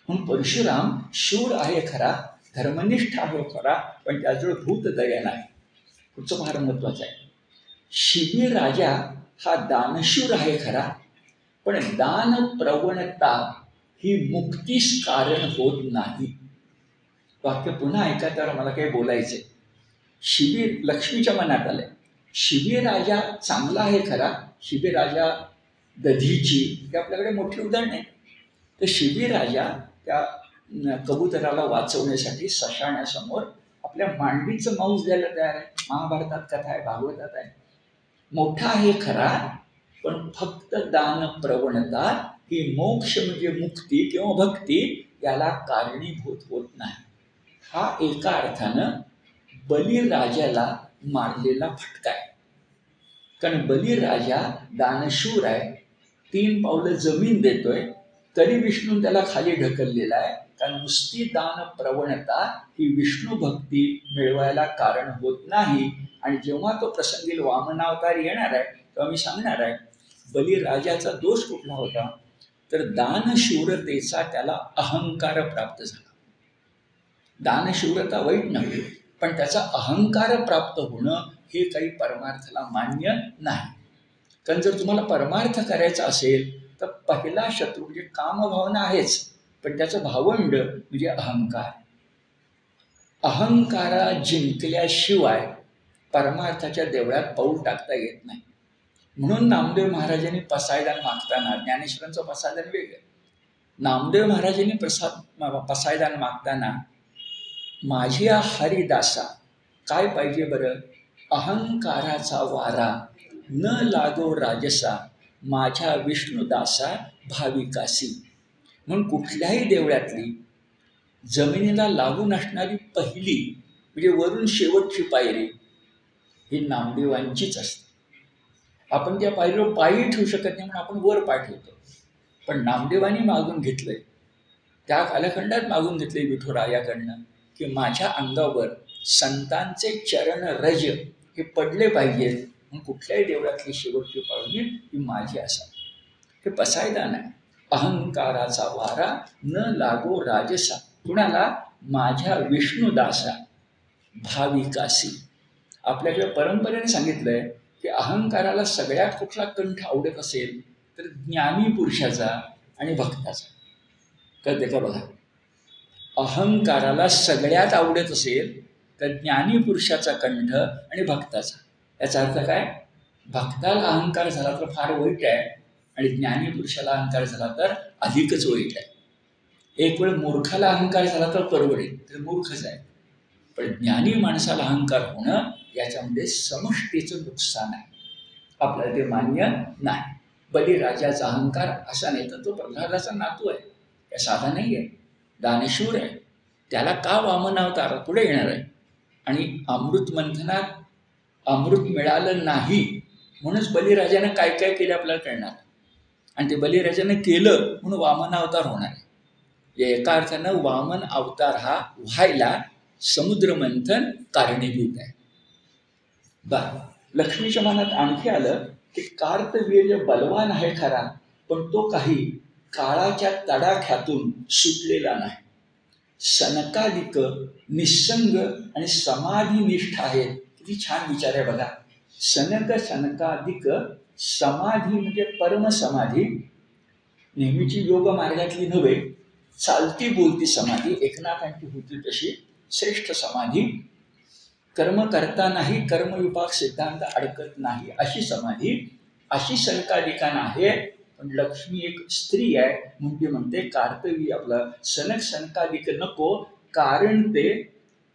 म्हणून परशुराम शूर आहे खरा, धर्मनिष्ठ आहे खरा, पण त्याजवळ भूतदया नाही. पुढचं फार महत्वाचं आहे. शिबी राजा हा दानशूर आहे खरा, पण दान प्रवणता ही मुक्तीस कारण होत नाही. वाक्य पुन्हा ऐका, तर मला काही बोलायचंय. शिबी लक्ष्मीच्या मनात आलंय. शिबी राजा चांगला आहे खरा. शिबी राजा दधीची हे आपल्याकडे मोठी उदाहरण आहे. तर शिबी राजा त्या कबुतराला वाचवण्यासाठी सशाण्यासमोर आपल्या मांडीचं मांस द्यायला तयार आहे. महाभारतात कथा आहे, भागवतात आहे. मोठा आहे खरा, पण फक्त दान प्रवणता ही मोक्ष म्हणजे मुक्ती किंवा भक्ती याला कारणीभूत होत नाही. हा एका अर्थानं बलिराजाला मारलेला फटका आहे. कारण बलिराजा दानशूर आहे, 3 पावलं जमीन देतोय, तरी विष्णू त्याला खाली ढकललेला आहे. कारण नुसती दान प्रवणता ही विष्णू भक्ती मिळवायला कारण होत नाही. आणि जेव्हा तो प्रसंगी वामनावतार येणार आहे तेव्हा मी सांगणार आहे बलिराजाचा दोष कुठला होता. तर दानशूरतेचा त्याला अहंकार प्राप्त झाला. दानशूरता वाईट नव्हे, पण त्याचा अहंकार प्राप्त होणं हे काही परमार्थाला मान्य नाही. कारण जर तुम्हाला परमार्थ करायचा असेल तर पहिला शत्रू म्हणजे कामभावना आहेच, पण त्याचं भावंड म्हणजे अहंकार. अहंकारा जिंकल्याशिवाय परमार्थाच्या देवळात पाऊल टाकता येत नाही. म्हणून नामदेव महाराजांनी पसायदान मागताना, ज्ञानेश्वरांचं पसायदान वेगळं. नामदेव महाराजांनी पसायदान मागताना माझ्या हरिदासा काय पाहिजे बरं? अहंकाराचा वारा न लागो राजसा, माझ्या विष्णुदासा भाविकासी. म्हणून कुठल्याही देवळातली जमिनीला लागून असणारी पहिली म्हणजे वरून शेवटची पायरी ही नामदेवांचीच असते. आपण त्या पायरीवर पायही ठेवू शकत नाही म्हणून आपण वर पाय ठेवतो. पण नामदेवांनी मागून घेतलंय, त्या कालखंडात मागून घेतलंय विठुरायाकडनं की माझ्या अंगावर संतांचे चरण रज हे पडले पाहिजेत, म्हणून कुठल्याही देवळातली शेवटची पायरी ही माझी असावी. हे पसायदान आहे. अहंकाराचा वारा न लागो राजसा, कुणाला? माझ्या विष्णुदासा भाविकासी. आपल्याकडे परंपरेने सांगितलंय की अहंकाराला सगळ्यात कुठला कंठ आवडत असेल तर ज्ञानी पुरुषाचा आणि भक्ताचा. कळते का बघा? अहंकाराला सगळ्यात आवडत असेल तर ज्ञानी पुरुषाचा कंठ आणि भक्ताचा. याचा अर्थ काय? भक्ताला अहंकार झाला तर फार वाईट आहे आणि ज्ञानी पुरुषाला अहंकार झाला तर अधिकच वाईट आहे. एक वेळ मूर्खाला अहंकार झाला तर परवडेल, तर मूर्खच आहे. पण ज्ञानी माणसाला अहंकार होणं याच्यामध्ये समष्टीचं नुकसान आहे. आपल्याला ते मान्य नाही. बलिराजाचा अहंकार असा नाही, तर तो प्रल्हादाचा नातू आहे, त्या साधा नाही आहे, दानशूर आहे. त्याला का वामन अवतार पुढे येणार आहे. आणि अमृत मंथनात अमृत मिळालं नाही म्हणूनच बलिराजानं काय काय केलं आपल्याला कळणार. आणि ते बलिराजानं केलं म्हणून वामन अवतार होणार आहे. एका अर्थानं वामन अवतार हा व्हायला समुद्र मंथन कारणीभूत आहे. लक्ष्मीच्या मनात आणखी आलं की कार्तवीर्य बलवान आहे खरा, पण तो काही काळाच्या तडाख्यातून सुटलेला नाही. सनकादिक निसंग आणि समाधिनिष्ठ आहेत. किती छान विचार आहे बघा. सनकादिक समाधी म्हणजे परमसमाधी, नेहमीची योग मार्गातली नव्हे, चालती बोलती समाधी. एकनाथांची होती तशी श्रेष्ठ समाधी, कर्म करतानाही कर्मविपाक सिद्धांत अडकत नाही अशी समाधी, अशी सनकादिकांना आहे. पण लक्ष्मी एक स्त्री आहे म्हणजे म्हणते कार्तवी आपला सनकादिक नको, कारण ते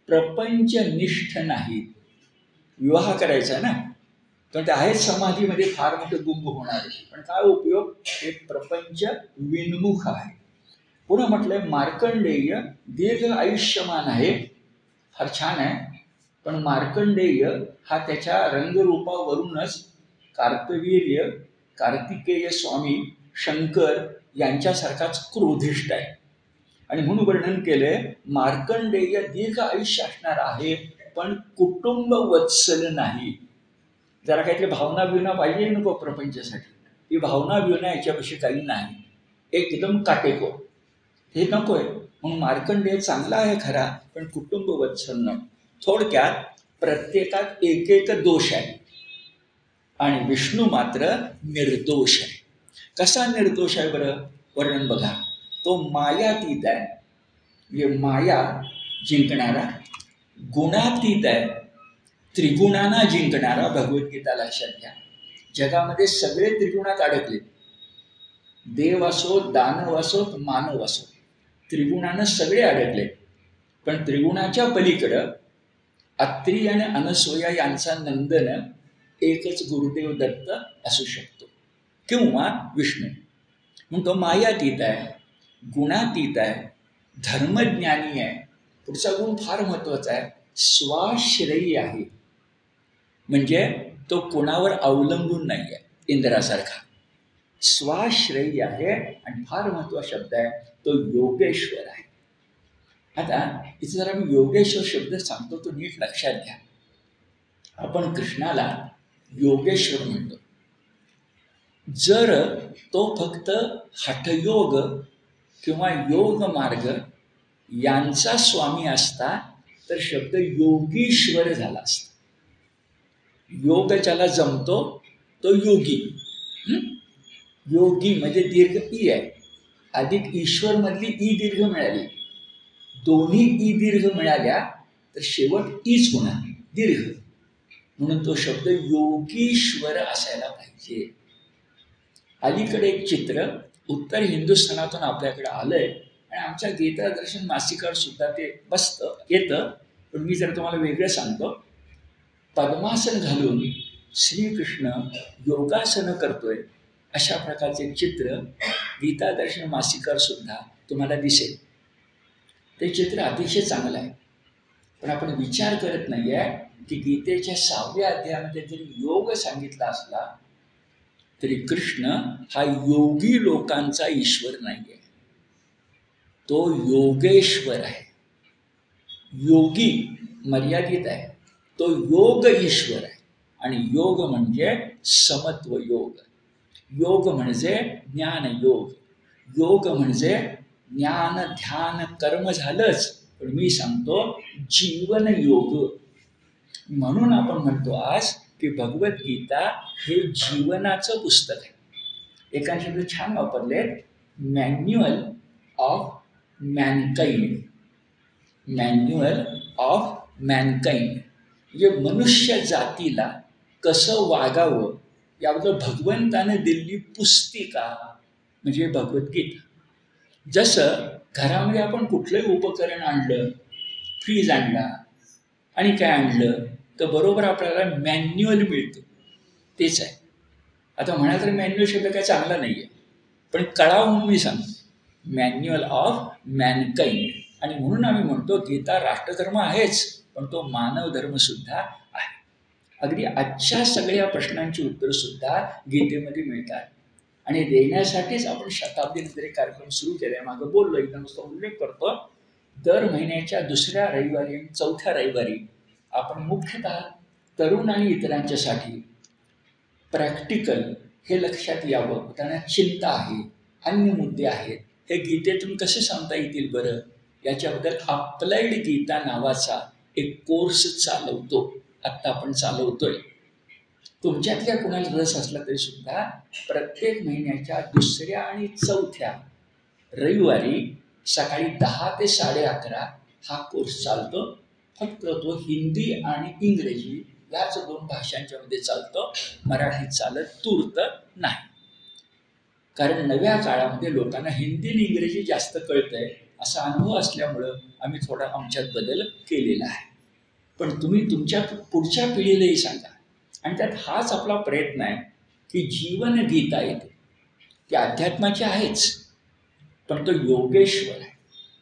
प्रपंचनिष्ठ नाहीत. विवाह करायचा आहे ना, तर ते आहेच समाधीमध्ये फार मोठे गुंग होणार आहे, पण काय उपयोग, हे प्रपंच विन्मुख आहे. पुन्हा म्हटलंय मार्कंडेय दीर्घ आयुष्यमान आहे, फार छान आहे. पण मार्कंडेय हा त्याच्या रंगरूपावरूनच कार्तवीर्य, कार्तिकेय स्वामी, शंकर यांच्यासारखाच क्रोधिष्ट आहे. आणि म्हणून वर्णन केलंय मार्कंडेय दीर्घ आयुष्य असणार आहे, पण कुटुंब वत्सल नाही. जरा काहीतरी भावना बिवना पाहिजे नको प्रपंचासाठी, ही भावना बिवना याच्यापाशी काही नाही, एकदम काटेकोर, हे नकोय. म्हणून मार्कंडेय चांगला आहे खरा, पण कुटुंब वत्सल नाही. थोडक्यात प्रत्येकात एक एक दोष आहे आणि विष्णू मात्र निर्दोष आहे. कसा निर्दोष आहे बरं, वर्णन बघा. तो मायातीत आहे, म्हणजे माया जिंकणारा, गुणातीत आहे, त्रिगुणांना जिंकणारा. भगवद्गीता लक्षात घ्या. जगामध्ये सगळे त्रिगुणात अडकले, देव असो, दानव असो, मानव असो, त्रिगुणानं सगळे अडकले. पण त्रिगुणाच्या पलीकडं अत्री आणि अनसूया यांचा नंदन एकच गुरुदेव दत्त असू शकतो, किंवा विष्णू. मग तो मायातीत आहे, गुणातीत आहे, धर्मज्ञानी आहे. पुढचा गुण फार महत्वाचा आहे, स्वाश्रयी आहे. म्हणजे तो कोणावर अवलंबून नाही आहे, इंद्रासारखा स्वाश्रयी आहे. आणि फार महत्वाचा शब्द आहे तो योगेश्वर आहे. आता इथे जरा मी योगेश्वर शब्द सांगतो, तो नीट लक्षात घ्या. आपण कृष्णाला योगेश्वर म्हणतो. जर तो फक्त हठयोग किंवा योग मार्ग यांचा स्वामी असता तर शब्द योगीश्वर झाला असता. योग ज्याला जमतो तो योगी. योगी म्हणजे दीर्घ ई आहे, अधिक ईश्वर मधली ई दीर्घ मिळाली, दोन्ही ई दीर्घ मिळाल्या तर शेवट ईच होणार, दीर्घ. म्हणून तो शब्द योगीश्वर असायला पाहिजे. अलीकडे एक चित्र उत्तर हिंदुस्थानातून आपल्याकडे आलंय आणि आमच्या गीता दर्शन मासिकावर सुद्धा ते बसतं येतं. पण मी जर तुम्हाला वेगळं सांगतो, पद्मासन घालून श्रीकृष्ण योगासन करतोय अशा प्रकारचे चित्र गीता दर्शन मासिकावर सुद्धा तुम्हाला दिसेल. ते चित्र अतिशय चांगलं आहे, पण आपण विचार करत नाही आहे की गीतेच्या 6व्या अध्यायामध्ये जरी योग सांगितला असला तरी कृष्ण हा योगी लोकांचा ईश्वर नाही आहे, तो योगेश्वर आहे. योगी मर्यादित आहे, तो योग ईश्वर आहे. आणि योग म्हणजे समत्व योग, योग म्हणजे ज्ञान योग, योग म्हणजे ज्ञान ध्यान कर्म झालंच, पण मी सांगतो जीवन योग. म्हणून आपण म्हणतो आज की भगवद्गीता हे जीवनाचं पुस्तक आहे. एका शब्द छान वापरले, manual of Mankind. Manual of Mankind म्हणजे मनुष्य जातीला कसं वागावं याबद्दल भगवंतानं दिलेली पुस्तिका म्हणजे भगवद्गीता. जसं घरामध्ये आपण कुठलंही उपकरण आणलं, फ्रीज आणला आणि काय आणलं तर बरोबर आपल्याला मॅन्युअल मिळतं, तेच आहे. आता म्हणा तर मॅन्युअल शब्द काय चांगला नाही आहे, पण कळाव म्हणून मी सांगतो, मॅन्युअल ऑफ मॅनकाइंड. आणि म्हणून आम्ही म्हणतो गीता राष्ट्रधर्म आहेच, पण तो मानव धर्म सुद्धा आहे. अगदी आजच्या सगळ्या प्रश्नांची उत्तरं सुद्धा गीतेमध्ये मिळतात आणि देण्यासाठीच आपण शताब्दीनंतर एक कार्यक्रम सुरू केला. मागं बोललो, एकदम नुसता उल्लेख करतो. दर महिन्याच्या दुसऱ्या रविवारी आणि चौथ्या रविवारी आपण मुख्यतः तरुण आणि इतरांच्यासाठी प्रॅक्टिकल हे लक्षात यावं, त्यांना चिंता आहे, अन्य मुद्दे आहेत, हे गीतेतून कसे सांगता येतील बरं, याच्याबद्दल अप्लाइड गीता नावाचा एक कोर्स चालवतो. आत्ता आपण चालवतोय. तुमच्यातल्या कोणाला रस असला तरी सुद्धा प्रत्येक महिन्याच्या दुसऱ्या आणि चौथ्या रविवारी सकाळी 10 ते 11:30 हा कोर्स चालतो. फक्त तो हिंदी आणि इंग्रजी याच 2 भाषांच्या मध्ये चालतो. मराठीत चालत तूर्त नाही. कारण नव्या काळामध्ये लोकांना हिंदी आणि इंग्रजी जास्त कळतंय असा अनुभव असल्यामुळं आम्ही थोडा आमच्यात बदल केलेला आहे. पण तुम्ही तुमच्या पुढच्या पिढीलाही सांगा. आणि त्यात हाच आपला प्रयत्न आहे की जीवन गीता येते ती अध्यात्माची आहेच, पण तो योगेश्वर आहे.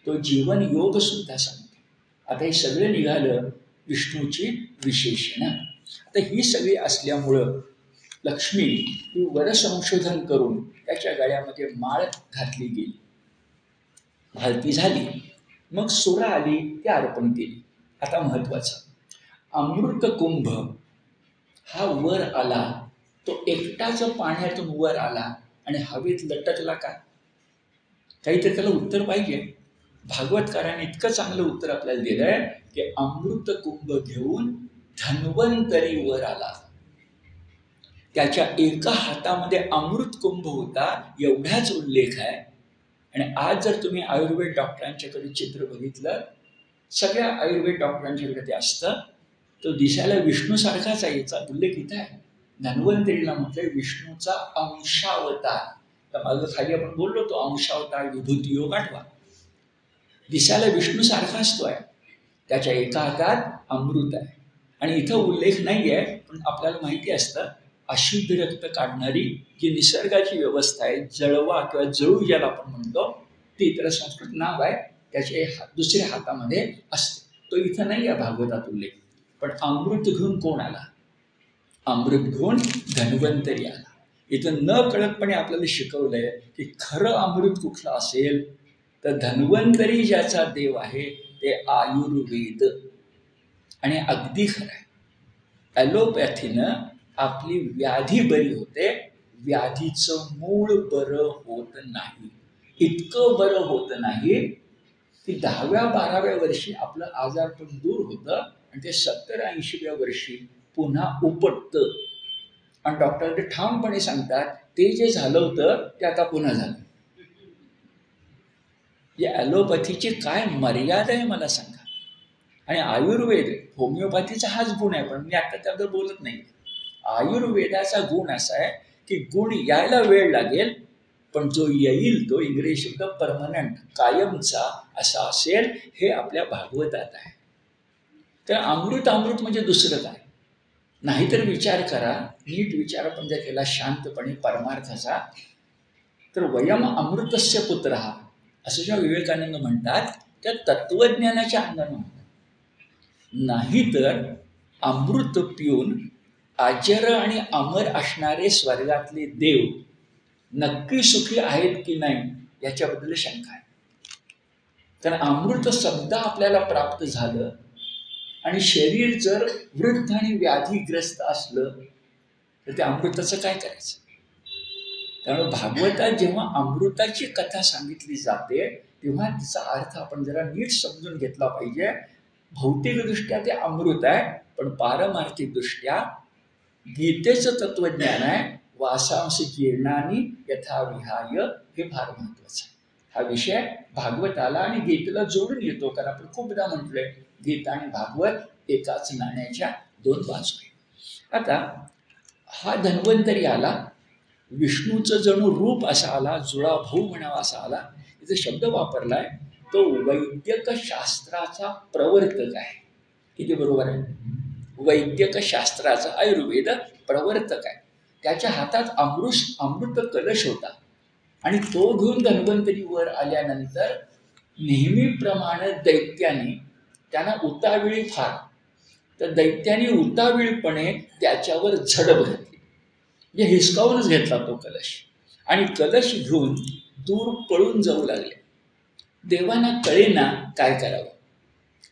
तो जीवन योग सुद्धा सांगतो. आता हे सगळं निघालं विष्णूची विशेषणं. आता ही सगळी असल्यामुळं लक्ष्मी ही वर संशोधन करून त्याच्या गळ्यामध्ये माळ घातली गेली. हळती झाली, मग सुरा आली, ती अर्पण केली. आता महत्वाचं, अमृत कुंभ हा वर आला, तो एकटाच पाण्यातून वर आला आणि हवेत लटकला का? काहीतरी त्याला उत्तर पाहिजे. भागवतकाराने इतकं चांगलं उत्तर आपल्याला दिलंय की अमृत कुंभ घेऊन धन्वंतरी वर आला. त्याच्या एका हातामध्ये अमृत कुंभ होता, एवढाच उल्लेख आहे. आणि आज जर तुम्ही आयुर्वेद डॉक्टरांच्याकडे चित्र बघितलं, सगळ्या आयुर्वेद डॉक्टरांच्याकडे ते असतं, तो दिसायला विष्णूसारखाच आहे. याचा उल्लेख इथं आहे. धन्वंतरीला म्हटलंय विष्णूचा अंशावतार. तर माझं खाली आपण बोललो तो अंशावतार विभूती योग आठवा. दिसायला विष्णूसारखा असतो आहे. त्याच्या एका हातात अमृत आहे. आणि इथं उल्लेख नाही आहे, पण आपल्याला माहिती असतं अशुद्ध रक्त काढणारी जी निसर्गाची व्यवस्था आहे, जळवा किंवा जळू ज्याला आपण म्हणतो, ती इतर संस्कृत नाव आहे, त्याच्या दुसऱ्या हातामध्ये असते. तो इथं नाही आहे भागवतात उल्लेख. पण अमृत घेऊन कोण आला? अमृत घेऊन धन्वंतरी आला. इथं न कळतपणे आपल्याला शिकवलंय की खरं अमृत कुठलं असेल तर धन्वंतरी ज्याचा देव आहे ते आयुर्वेद. आणि अगदी खरं आहे, ॲलोपॅथीनं आपली व्याधी बरी होते, व्याधीचं मूळ बरं होत नाही. इतकं बरं होत नाही की 10व्या-12व्या वर्षी आपलं आजारपण दूर होतं आणि ते 70-80व्या वर्षी पुन्हा उपटतं. आणि डॉक्टर ते ठामपणे सांगतात ते जे झालं होतं ते आता पुन्हा झालं. या ॲलोपॅथीची काय मर्यादा आहे मला सांगा. आणि आयुर्वेद, होमिओपॅथीचा हाच गुण आहे, पण मी आता त्याबद्दल बोलत नाही. आयुर्वेदाचा गुण असा आहे की गुण यायला वेळ लागेल, पण जो येईल तो इंग्रजी शब्द परमनंट, कायमचा असा असेल. हे आपल्या भागवतात आहे. तर अमृत म्हणजे दुसरं काय? नाहीतर विचार करा, नीट विचार पण जर केला शांतपणे परमार्थाचा, तर वयम अमृतस्य पुत्रः असं जेव्हा विवेकानंद म्हणतात त्या तत्वज्ञानाच्या अंगानं म्हणतात. नाहीतर अमृत पिऊन अजर आणि अमर असणारे स्वर्गातले देव नक्की सुखी आहेत की नाही याच्याबद्दल शंका आहे. कारण अमृत समजा आपल्याला प्राप्त झालं आणि शरीर जर वृद्ध आणि व्याधीग्रस्त असलं तर त्या अमृताचं काय करायचं? त्यामुळे भागवतात जेव्हा अमृताची कथा सांगितली जाते तेव्हा तिचा अर्थ आपण जरा नीट समजून घेतला पाहिजे. भौतिकदृष्ट्या ते अमृत आहे, पण पारमार्थिकदृष्ट्या गीतेचं तत्वज्ञान आहे. वासांसी जीर्णानी यथा विहाय, हे फार महत्वाचं आहे. हा विषय भागवताला आणि गीतेला जोडून येतो, कारण आपण खूपदा म्हटलंय गीता आणि भागवत एकाच नाण्याच्या 2 बाजू आहे. आता हा धन्वंतरी आला, विष्णूचं जणू रूप असा आला, जुळा भाऊ म्हणावा असा आला. इथे शब्द वापरलाय तो वैद्यक शास्त्राचा प्रवर्तक आहे. किती बरोबर आहे? वैद्यक शास्त्राचा आयुर्वेद प्रवर्तक आहे. त्याच्या हातात अमृत कलश होता आणि तो घेऊन धन्वंतरी वर आल्यानंतर नेहमीप्रमाणे दैत्याने त्यांना उतावीळी फार, तर दैत्याने उतावीळपणे त्याच्यावर झडप घातली. म्हणजे हिसकावूनच घेतला तो कलश आणि कलश घेऊन दूर पळून जाऊ लागले. देवांना कळेना काय करावं.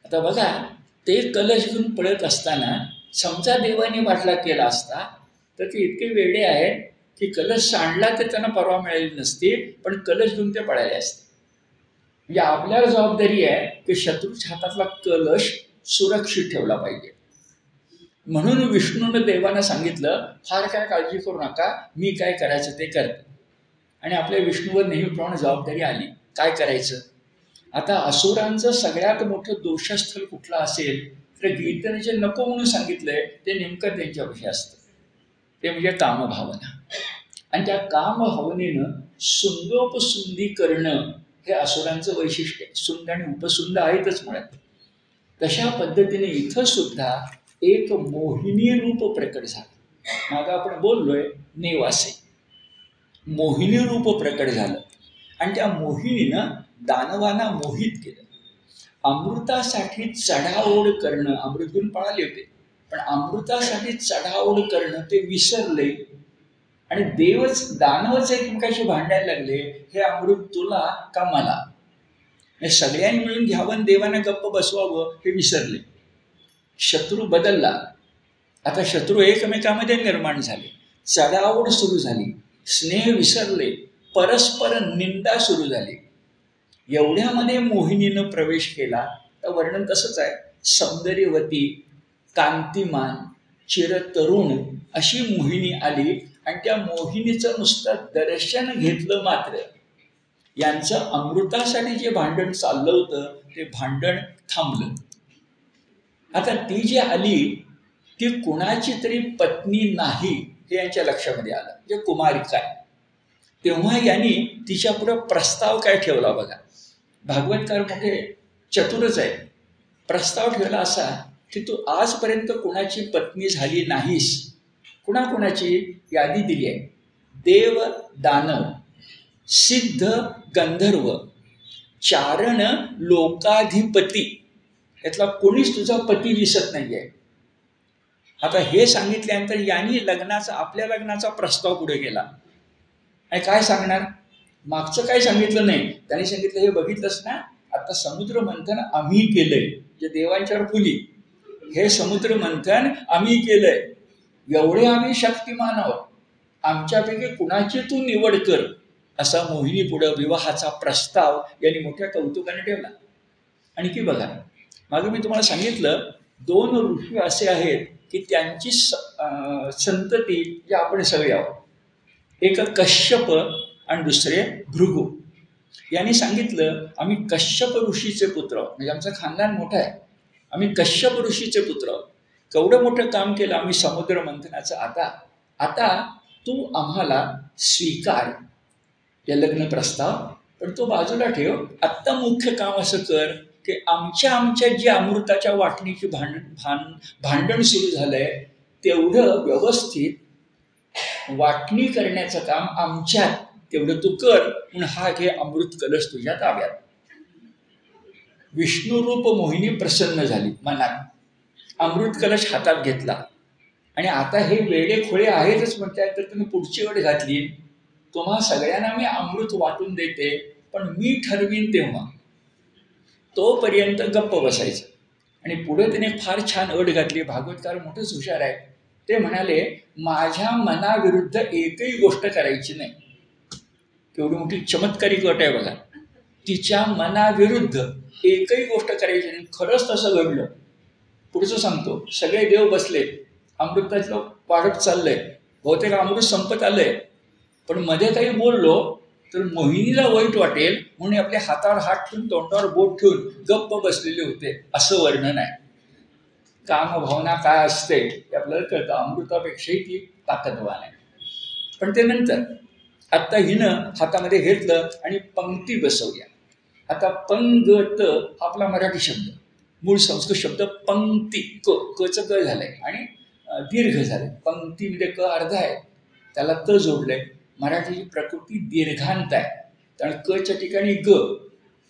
आता बघा, ते कलश घेऊन पळत असताना समजा देवाने वाटला केला असता तर ते इतके वेडे आहेत की कलश सांडला तर त्यांना परवा मिळाली नसती, पण कलश घेऊन ते पळाले असते. म्हणजे आपल्याला जबाबदारी आहे की शत्रूच्या हातातला कलश सुरक्षित ठेवला पाहिजे. म्हणून विष्णूनं देवांना सांगितलं फार काय काळजी करू नका, मी काय करायचं ते करते. आणि आपल्या विष्णूवर नेहमीप्रमाणे जबाबदारी आली. काय करायचं? आता असुरांचं सगळ्यात मोठं दोषस्थळ कुठलं असेल तर गीतेने जे नको म्हणून सांगितलंय ते नेमकं त्यांच्याविषयी असतं. ते म्हणजे कामभावना. आणि त्या कामभावनेनं सुंदोपसुंदी करणं हे असुरांचं वैशिष्ट्य आहे. सुंद आणि उपसुंद आहेतच म्हणत. तशा पद्धतीने इथं सुद्धा एक मोहिनी रूप प्रकट झालं. मागं आपण बोललोय नेवासे, मोहिनी रूप प्रकट झालं आणि त्या मोहिनीनं दानवांना मोहित केलं. अमृतासाठी चढाओढ करणं, अमृत घेऊन पळाले होते, पण अमृतासाठी चढाओढ करणं ते विसरले आणि दानवच एकमेकाशी भांडायला लागले, हे अमृत तुला का मला, हे सगळ्यांनी मिळून घ्यावं देवाने गप्प बसवावं हे विसरले. शत्रू बदलला. आता शत्रू एकमेकामध्ये निर्माण झाले, चढाओढ सुरू झाली, स्नेह विसरले, परस्पर निंदा सुरू झाली. एवढ्यामध्ये मोहिनीनं प्रवेश केला. तर वर्णन तसंच आहे. सौंदर्यवती, कांतिमान, चिरतरुण अशी मोहिनी आली आणि त्या मोहिनीचं नुसतं दर्शन घेतलं मात्र यांचं अमृतासाठी जे भांडण चाललं होतं ते भांडण थांबलं. आता ती जी आली ती कुणाची तरी पत्नी नाही हे यांच्या लक्षामध्ये आलं, म्हणजे कुमारिका आहे. तेव्हा यांनी तिच्या पुढे प्रस्ताव काय ठेवला बघा. भागवतकार मोठे चतुरच आहे. प्रस्ताव ठेवला असा की तू आजपर्यंत कुणाची पत्नी झाली नाहीस. कुणाकुणाची यादी दिली आहे. देव, दानव, सिद्ध, गंधर्व, चारण, लोकाधिपती, यातला कोणीच तुझा पती दिसत नाहीये. आता हे सांगितल्यानंतर यांनी आपल्या लग्नाचा प्रस्ताव पुढे केला. आणि काय सांगणार, मागचं काय सांगितलं नाही. त्यांनी सांगितलं हे बघितलंस ना, आता समुद्र मंथन आम्ही केलंय, जे देवांच्यावर फुली, हे समुद्र मंथन आम्ही केलंय, एवढे आम्ही शक्तिमान आहोत, आमच्यापैकी कुणाची तू निवड कर, असा मोहिनी पुढे विवाहाचा प्रस्ताव यांनी मोठ्या कौतुकाने ठेवला. आणखी बघा, मागे मी तुम्हाला सांगितलं 2 ऋषी असे आहेत की त्यांची संतती जे आपण सगळे आहोत. एक कश्यप आणि दुसरे भृगू. यांनी सांगितलं आम्ही कश्यप ऋषीचे पुत्र आहोत, म्हणजे आमचं खानदान मोठं आहे, आम्ही कश्यप ऋषीचे पुत्र आहोत. केवढं मोठं काम केलं आम्ही समुद्र मंथनाचं. आता तू आम्हाला स्वीकार या लग्न प्रस्ताव, पण तो बाजूला ठेव. आत्ता मुख्य काम असं कर की आमच्या जी अमृताच्या वाटणीची भांडण सुरू झालंय तेवढं व्यवस्थित वाटणी करण्याचं काम आमच्यात तेवढं तू कर, म्हणून हा घे अमृत कलश तुझ्या ताब्यात. विष्णुरूप मोहिनी प्रसन्न झाली मनात, अमृत कलश हातात घेतला आणि आता हे वेडे खोळे आहेतच म्हणतात, तर तुम्ही पुढची अट घातली, तुम्हा सगळ्यांना मी अमृत वाटून देते, पण मी ठरवीन तेव्हा, तोपर्यंत गप्प बसायचं. आणि पुढे त्याने फार छान अट घातली. भागवतकार मोठंच हुशार आहे. ते म्हणाले माझ्या मनाविरुद्ध एकही गोष्ट करायची नाही. केवढी मोठी चमत्कारिक अट आहे बघा. तिच्या मनाविरुद्ध एकही गोष्ट करायची नाही. खरंच तसं घडलं. पुढचं सांगतो. सगळे देव बसले, अमृताचं वाढत चाललंय, बहुतेक अमृत संपत आलंय, पण मध्ये काही बोललो तर मोहिनीला वाईट वाटेल म्हणून आपल्या हातावर हात ठेवून तोंडावर बोट ठेवून गप्प बसलेले होते, असं वर्णन आहे. कामभावना काय असते ते आपल्याला कळतं. अमृतापेक्षाही ती ताकदवान आहे. पण ते नंतर आत्ता हिनं हातामध्ये घेतलं आणि पंक्ती बसवल्या. आता पंगत हा आपला मराठी शब्द, मूळ संस्कृत शब्द पंक्ती, कचं क झालंय आणि दीर्घ झालंय. पंक्तीमध्ये क अर्धा आहे, त्याला त जोडलंय. मराठीची प्रकृती दीर्घांत आहे, त्यामुळे कच्या ठिकाणी ग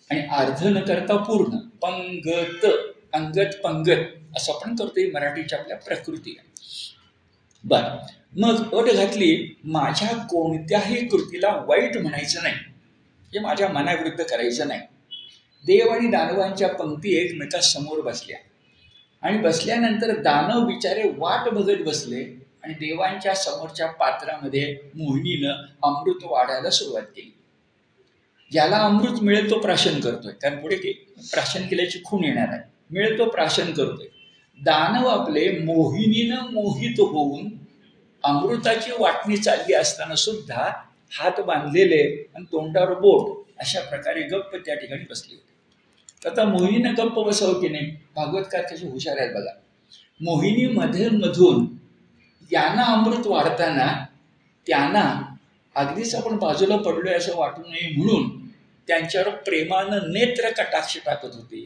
आणि अर्ध न करता पूर्ण. पंगत, अंगत पंगत असं आपण करतो. ही मराठीची आपल्या प्रकृती आहे. बरं, मग अट घातली माझ्या कोणत्याही कृतीला वाईट म्हणायचं नाही, हे माझ्या मनाविरुद्ध करायचं नाही. देव आणि दानवांच्या पंक्ती एकमेकांसमोर बसल्या आणि बसल्यानंतर दानव बिचारे वाट बघत बसले आणि देवांच्या समोरच्या पात्रामध्ये मोहिनीनं अमृत वाढायला सुरुवात केली. ज्याला अमृत मिळेल तो प्राशन करतोय, कारण पुढे प्राशन केल्याची खूण येणार आहे. मिळेल तो प्राशन करतोय. दानव आपले मोहिनीनं मोहित होऊन अमृताची वाटणी चालली असताना सुद्धा हात बांधलेले आणि तोंडावर बोट अशा प्रकारे गप्प त्या ठिकाणी बसले होते. तर आता मोहिनीनं गप्प बसावं की नाही. भागवतकार कसे हुशार आहेत बघा. मोहिनी मधून यांना अमृत वाढताना त्यांना अगदीच आपण बाजूला पडलोय असं वाटू नये म्हणून त्यांच्यावर प्रेमानं नेत्र कटाक्ष टाकत होते.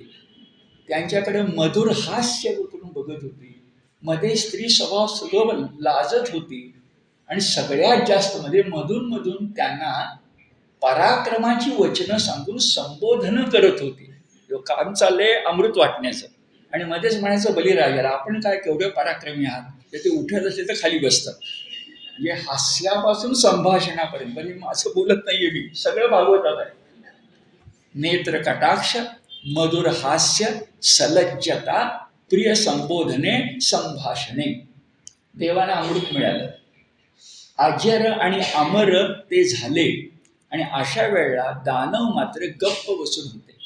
त्यांच्याकडे मधुर हास्य करून बघत होती. मध्ये स्त्री स्वभाव सगळं लाजत होती आणि सगळ्यात जास्त मध्ये मधून त्यांना पराक्रमाची वचनं सांगून संबोधन करत होती. काम चाललंय अमृत वाटण्याचं आणि मध्येच म्हणायचं बलिराजाला आपण काय केवढे पराक्रमी आहात. ते उठत असले तर खाली बसतात. म्हणजे हास्यापासून संभाषणापर्यंत म्हणजे असं बोलत नाहीये मी, सगळं भागवतात आहे. नेत्र कटाक्ष, मधुर हास्य, सलज्जता, प्रिय संबोधने, संभाषणे. देवाला अमृत मिळालं. अजर आणि अमर ते झाले आणि अशा वेळेला दानव मात्र गप्प बसून होते.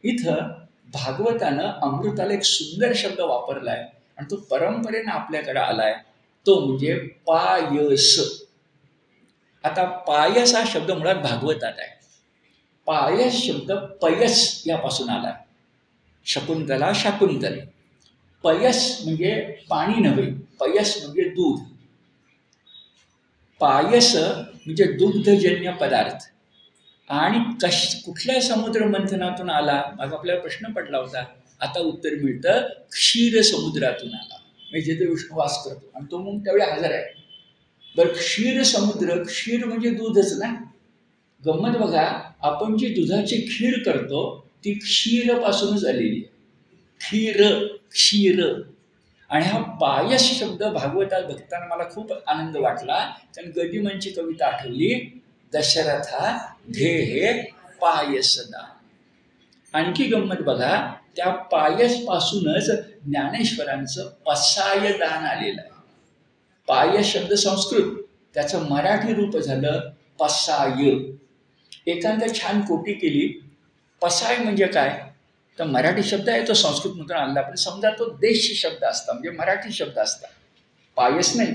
इथं भागवतानं अमृताला एक सुंदर शब्द वापरलाय आणि तो परंपरेनं आपल्याकडे आलाय. तो म्हणजे पायस. आता पायस हा शब्द मुळात भागवतात आहे. पायस शब्द पयस यापासून आलाय. शकुंतला शाकुंतले. पयस म्हणजे पाणी नव्हे, पयस म्हणजे दूध. पायस म्हणजे दुग्धजन्य पदार्थ. आणि कुठल्या समुद्र मंथनातून आला. मग आपल्याला प्रश्न पडला होता. आता उत्तर मिळतं क्षीर समुद्रातून आला. म्हणजे जिथे विष्णू वास करतो आणि तो मग त्यावेळी हजर आहे. बरं, क्षीर समुद्र, क्षीर म्हणजे दूधच ना. गंमत बघा, आपण जी दुधाची खीर करतो ती क्षीरपासूनच आलेली आहे. क्षीर. आणि हा पायस शब्द भागवतात बघताना मला खूप आनंद वाटला. कारण गदिमांची कविता आठवली. दशरथा घे हे पायसदा. आणखी गंमत बघा, त्या पायस पासूनच ज्ञानेश्वरांचं पसायदान आलेलं आहे. पायस शब्द संस्कृत, त्याचं मराठी रूप झालं पसाय. एखादं छान कोटी केली. पसाय म्हणजे काय, तर मराठी शब्द आहे तो संस्कृतमधून आणला. पण समजा तो देश शब्द असता म्हणजे मराठी शब्द असता. पायस नाही,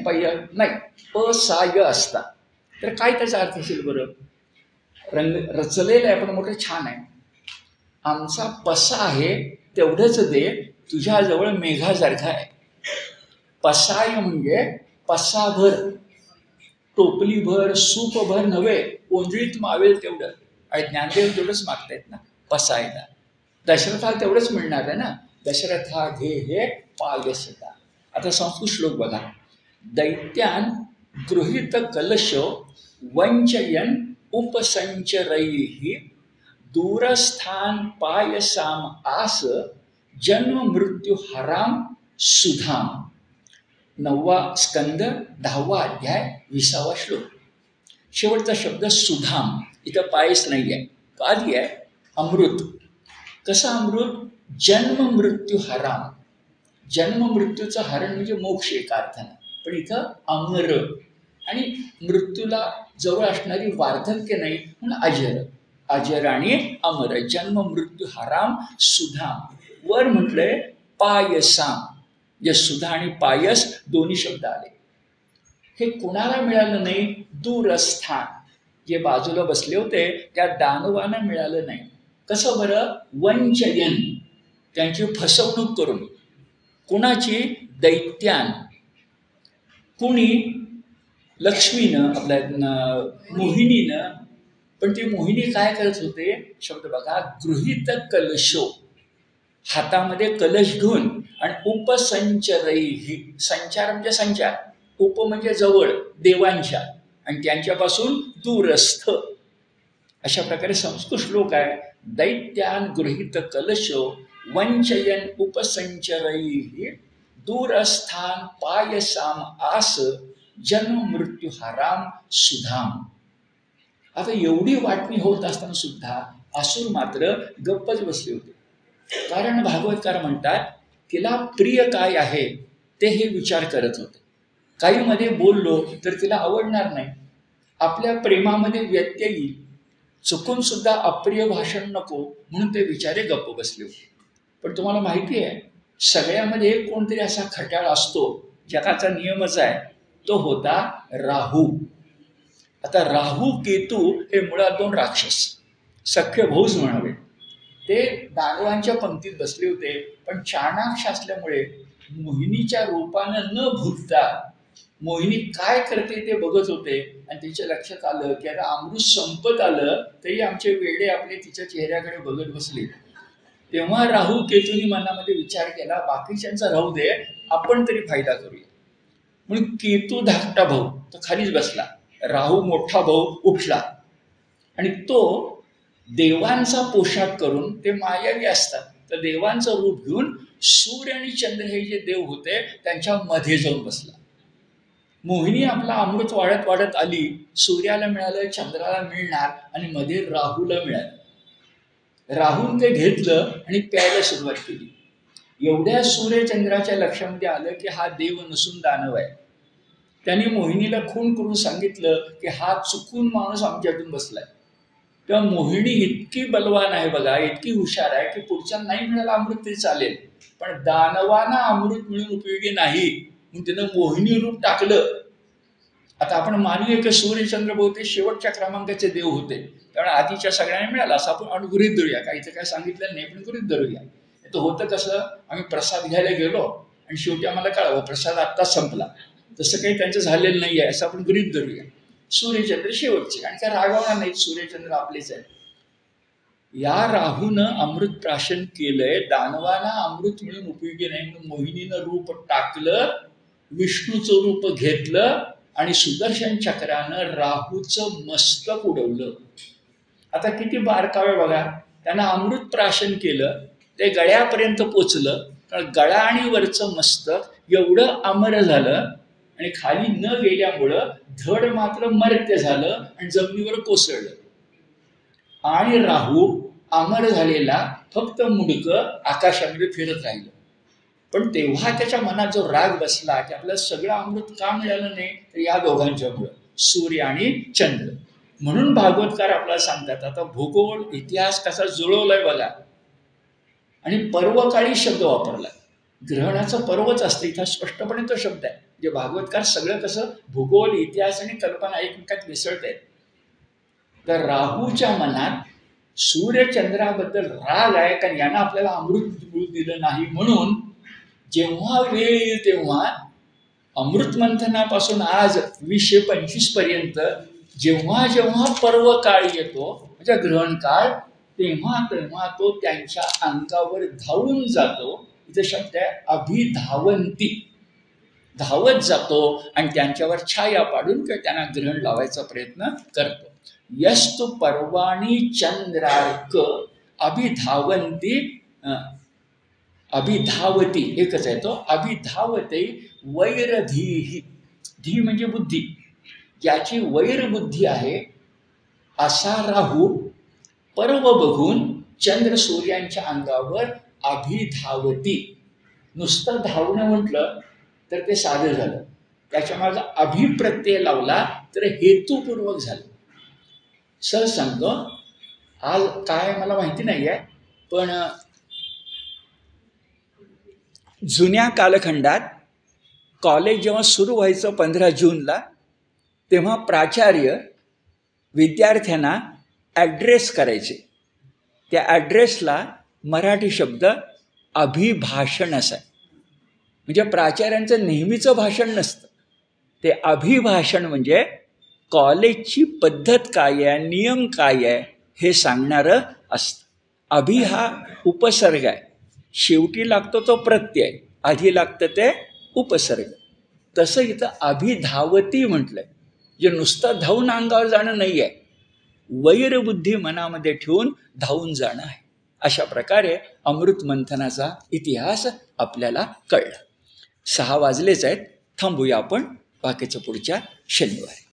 नाही, पसाय असता तर काय त्याचा अर्थ असेल बरं. रचलेलं आहे पण मोठं छान आहे. आमचा पसा आहे तेवढंच दे, तुझ्याजवळ मेघासारखा आहे. पसाय म्हणजे पसाभर, टोपलीभर, सूपभर नव्हे, ओंजळीत मावेल तेवढं. आणि ज्ञानदेव तेवढंच मागतायत ना पसायला. दशरथाला तेवढंच मिळणार आहे ना. दशरथा घे हे पायसता. आता संस्कृत श्लोक बघा. दैत्यान गृहीत कलश वंचयन उपसंचरैः दूरस्थान पायसाम आस जन्म मृत्यू हराम सुधाम. 9वा स्कंद 10वा अध्याय 20वा श्लोक. शेवटचा शब्द सुधाम. इथं पायस नाही आहे. आधी आहे अमृत. कसं अमृत? जन्म मृत्यू हराम. जन्म मृत्यूचं हरण म्हणजे मोक्ष एका अर्थानं. पण इथं अमर आणि मृत्यूला जवळ असणारी वार्धक्य नाही म्हणून अजर. अजर आणि अमर. जन्म मृत्यू हराम सुधाम. वर म्हटलंय पायसाम. जे सुधा आणि पायस दोन्ही शब्द आले. हे कुणाला मिळालं नाही? दूरस्थान. जे बाजूला बसले होते त्या दानवांना मिळालं नाही. कसं बरं? वंचयन. त्यांची फसवणूक करून. कुणाची? दैत्यान. कुणी? लक्ष्मीनं, आपल्या मोहिनीनं. पण ती मोहिनी काय करत होते? शब्द बघा. गृहीत कलशो. हातामध्ये कलश घेऊन आणि उपसंचरैः. संचार म्हणजे संचार. उप म्हणजे जवळ, देवांच्या, आणि त्यांच्यापासून दूरस्थ. अशा प्रकारे संस्कृत श्लोक आहे. दैत्यान गृहीत कलशो वंचयन उपसंचरैः दूरस्थान पायसाम आस जन्म मृत्यू हराम सुधाम. आता एवढी वाटणी होत असताना सुद्धा असुर मात्र गप्पच बसले होते. कारण भागवतकार म्हणतात तिला प्रिय काय आहे ते हे विचार करत होते. काही मध्ये बोललो तर तिला आवडणार नाही. आपल्या प्रेमामध्ये व्यत्यय येईल. चुकून सुद्धा अप्रिय भाषण नको म्हणून ते विचारे गप्प बसले होते. पण तुम्हाला माहिती आहे सगळ्यामध्ये एक कोणतरी असा खट्याळ असतो. जगाचा नियमच आहे. तो होता राहू. आता राहू केतू हे मुळात 2 राक्षस, सख्य भाऊच म्हणावे. ते दानवांच्या पंक्तीत बसले होते, पण चाणाक्ष असल्यामुळे मोहिनीच्या रूपानं न भुलता मोहिनी काय करते ते बघत होते आणि तिच्या लक्षात आलं की आता अमृत संपत आलं तरी आमचे वेडे आपले तिच्या चेहऱ्याकडे बघत बसले. तेव्हा राहू केतूनी मनामध्ये विचार केला, बाकीच्यांचा राहू दे, आपण तरी फायदा करूया. म्हणून केतू धाकटा भाऊ तो खालीच बसला, राहू मोठा भाऊ उठला आणि तो देवांचा पोशाख करून, ते मायावी असतात, तर देवांचं रूप घेऊन सूर्य आणि चंद्र हे जे देव होते त्यांच्या मध्ये जाऊन बसला. मोहिनी आपला अमृत वाढत वाढत आली, सूर्याला मिळालं, चंद्राला मिळणार आणि मध्ये राहूला मिळालं. राहून ते घेतलं आणि प्यायला सुरुवात केली. एवढ्या सूर्यचंद्राच्या लक्षामध्ये आलं की हा देव नसून दानव आहे. त्याने मोहिनीला खून करून सांगितलं की हा चुकून माणूस आमच्यातून बसलाय. तेव्हा मोहिनी इतकी बलवान आहे बघा, इतकी हुशार आहे की पुढच्या नाही मिळालं अमृत तरी चालेल, पण दानवांना अमृत मिळून उपयोगी नाही म्हणून त्यानं मोहिनी रूप टाकलं. आता आपण मानूया की सूर्यचंद्र बहुतेक शेवटच्या क्रमांकाचे देव होते, त्यामुळे आधीच्या सगळ्यांना मिळालं असं आपण गृहीत धरूया. काही तर काय सांगितलं नाही, पण गृहीत धरूया. तर होतं कसं, आम्ही प्रसाद घ्यायला गेलो आणि शेवटी आम्हाला कळावं प्रसाद आत्ताच संपला. तसं काही त्यांचं झालेलं नाही आहे असं आपण गृहीत धरूया. सूर्यचंद्र शेवटचे आणि काय रागवणार नाहीत, सूर्यचंद्र आपलेच आहे. या राहूनं अमृत प्राशन केलंय, दानवांना अमृत मिळून उपयोगी नाही म्हणून मोहिनीनं रूप टाकलं, विष्णूचं रूप घेतलं आणि सुदर्शन चक्रानं राहूचं मस्तक उडवलं. आता किती बारकावे बघा, त्यांना अमृत प्राशन केलं, ते गळ्यापर्यंत पोचलं, कारण गळा आणि वरचं मस्तक एवढं अमर झालं आणि खाली न गेल्यामुळं धड मात्र मर्त्य झालं आणि जमिनीवर कोसळलं. आणि राहू अमर झालेला फक्त मुंडकं आकाशामध्ये फिरत राहिलं. पण तेव्हा त्याच्या मनात जो राग बसला की आपल्याला सगळं अमृत का मिळालं नाही, तर या दोघांच्यामुळं, सूर्य आणि चंद्र. म्हणून भागवतकार आपल्याला सांगतात, आता भूगोल इतिहास कसा जुळवलाय बघा. आणि पर्वकाळी शब्द वापरला, ग्रहणाचं पर्वच असतं इथं स्पष्टपणे तो शब्द आहे. जे भागवतकार सगळं कसं भूगोल, इतिहास आणि कल्पना एकमेकात मिसळत आहेत. तर राहूच्या मनात सूर्यचंद्राबद्दल राग आहे, कारण यांना आपल्याला अमृत दिलं नाही. म्हणून जेव्हा वेळ येईल तेव्हा अमृत मंथनापासून आज 2025 पर्यंत जेव्हा जेव्हा पर्व काळ येतो म्हणजे ग्रहण काळ, तेव्हा तेव्हा तो त्यांच्या अंगावर धावून जातो. इथे शब्द आहे अभिधावंती, धावत जातो आणि त्यांच्यावर छाया पाडून किंवा त्यांना ग्रहण लावायचा प्रयत्न करतो. यस्तु पर्वाणी चंद्रार्क अभिधावंती, अभिधावती एकच आहे तो, अभिधावते वैरधीही, धी म्हणजे बुद्धी, ज्याची वैरबुद्धी आहे असा राहू पर्व बघून चंद्र सूर्यांच्या अंगावर अभिधावती. नुसतं धावणं म्हटलं तर ते साधं झालं, त्याच्या मागे अभिप्रत्यय लावला तर हेतुपूर्वक झालं. सहज सांगतो, आज काय मला माहिती नाही आहे, पण जुन्या कालखंडात कॉलेज जेव्हा सुरू व्हायचं 15 जूनला, तेव्हा प्राचार्य विद्यार्थ्यांना ॲड्रेस करायचे. त्या ॲड्रेसला मराठी शब्द अभिभाषण असा आहे. म्हणजे प्राचार्यांचं नेहमीचं भाषण नसतं, ते अभिभाषण म्हणजे कॉलेजची पद्धत काय आहे, नियम काय आहे हे सांगणारं असतं. अभि हा उपसर्ग आहे, शेवटी लागतो तो प्रत्यय, आधी लागतं ते उपसर्ग. तसं इथं अभिधावती म्हटलंय, जे नुसतं धावून अंगावर जाणं नाही आहे, वैरबुद्धी मनामध्ये ठेवून धावून जाणं आहे. अशा प्रकारे अमृत मंथनाचा इतिहास आपल्याला कळला. 6 वाजलेच आहेत, थांबूया आपण बाकीचं पुढच्या शनिवारी.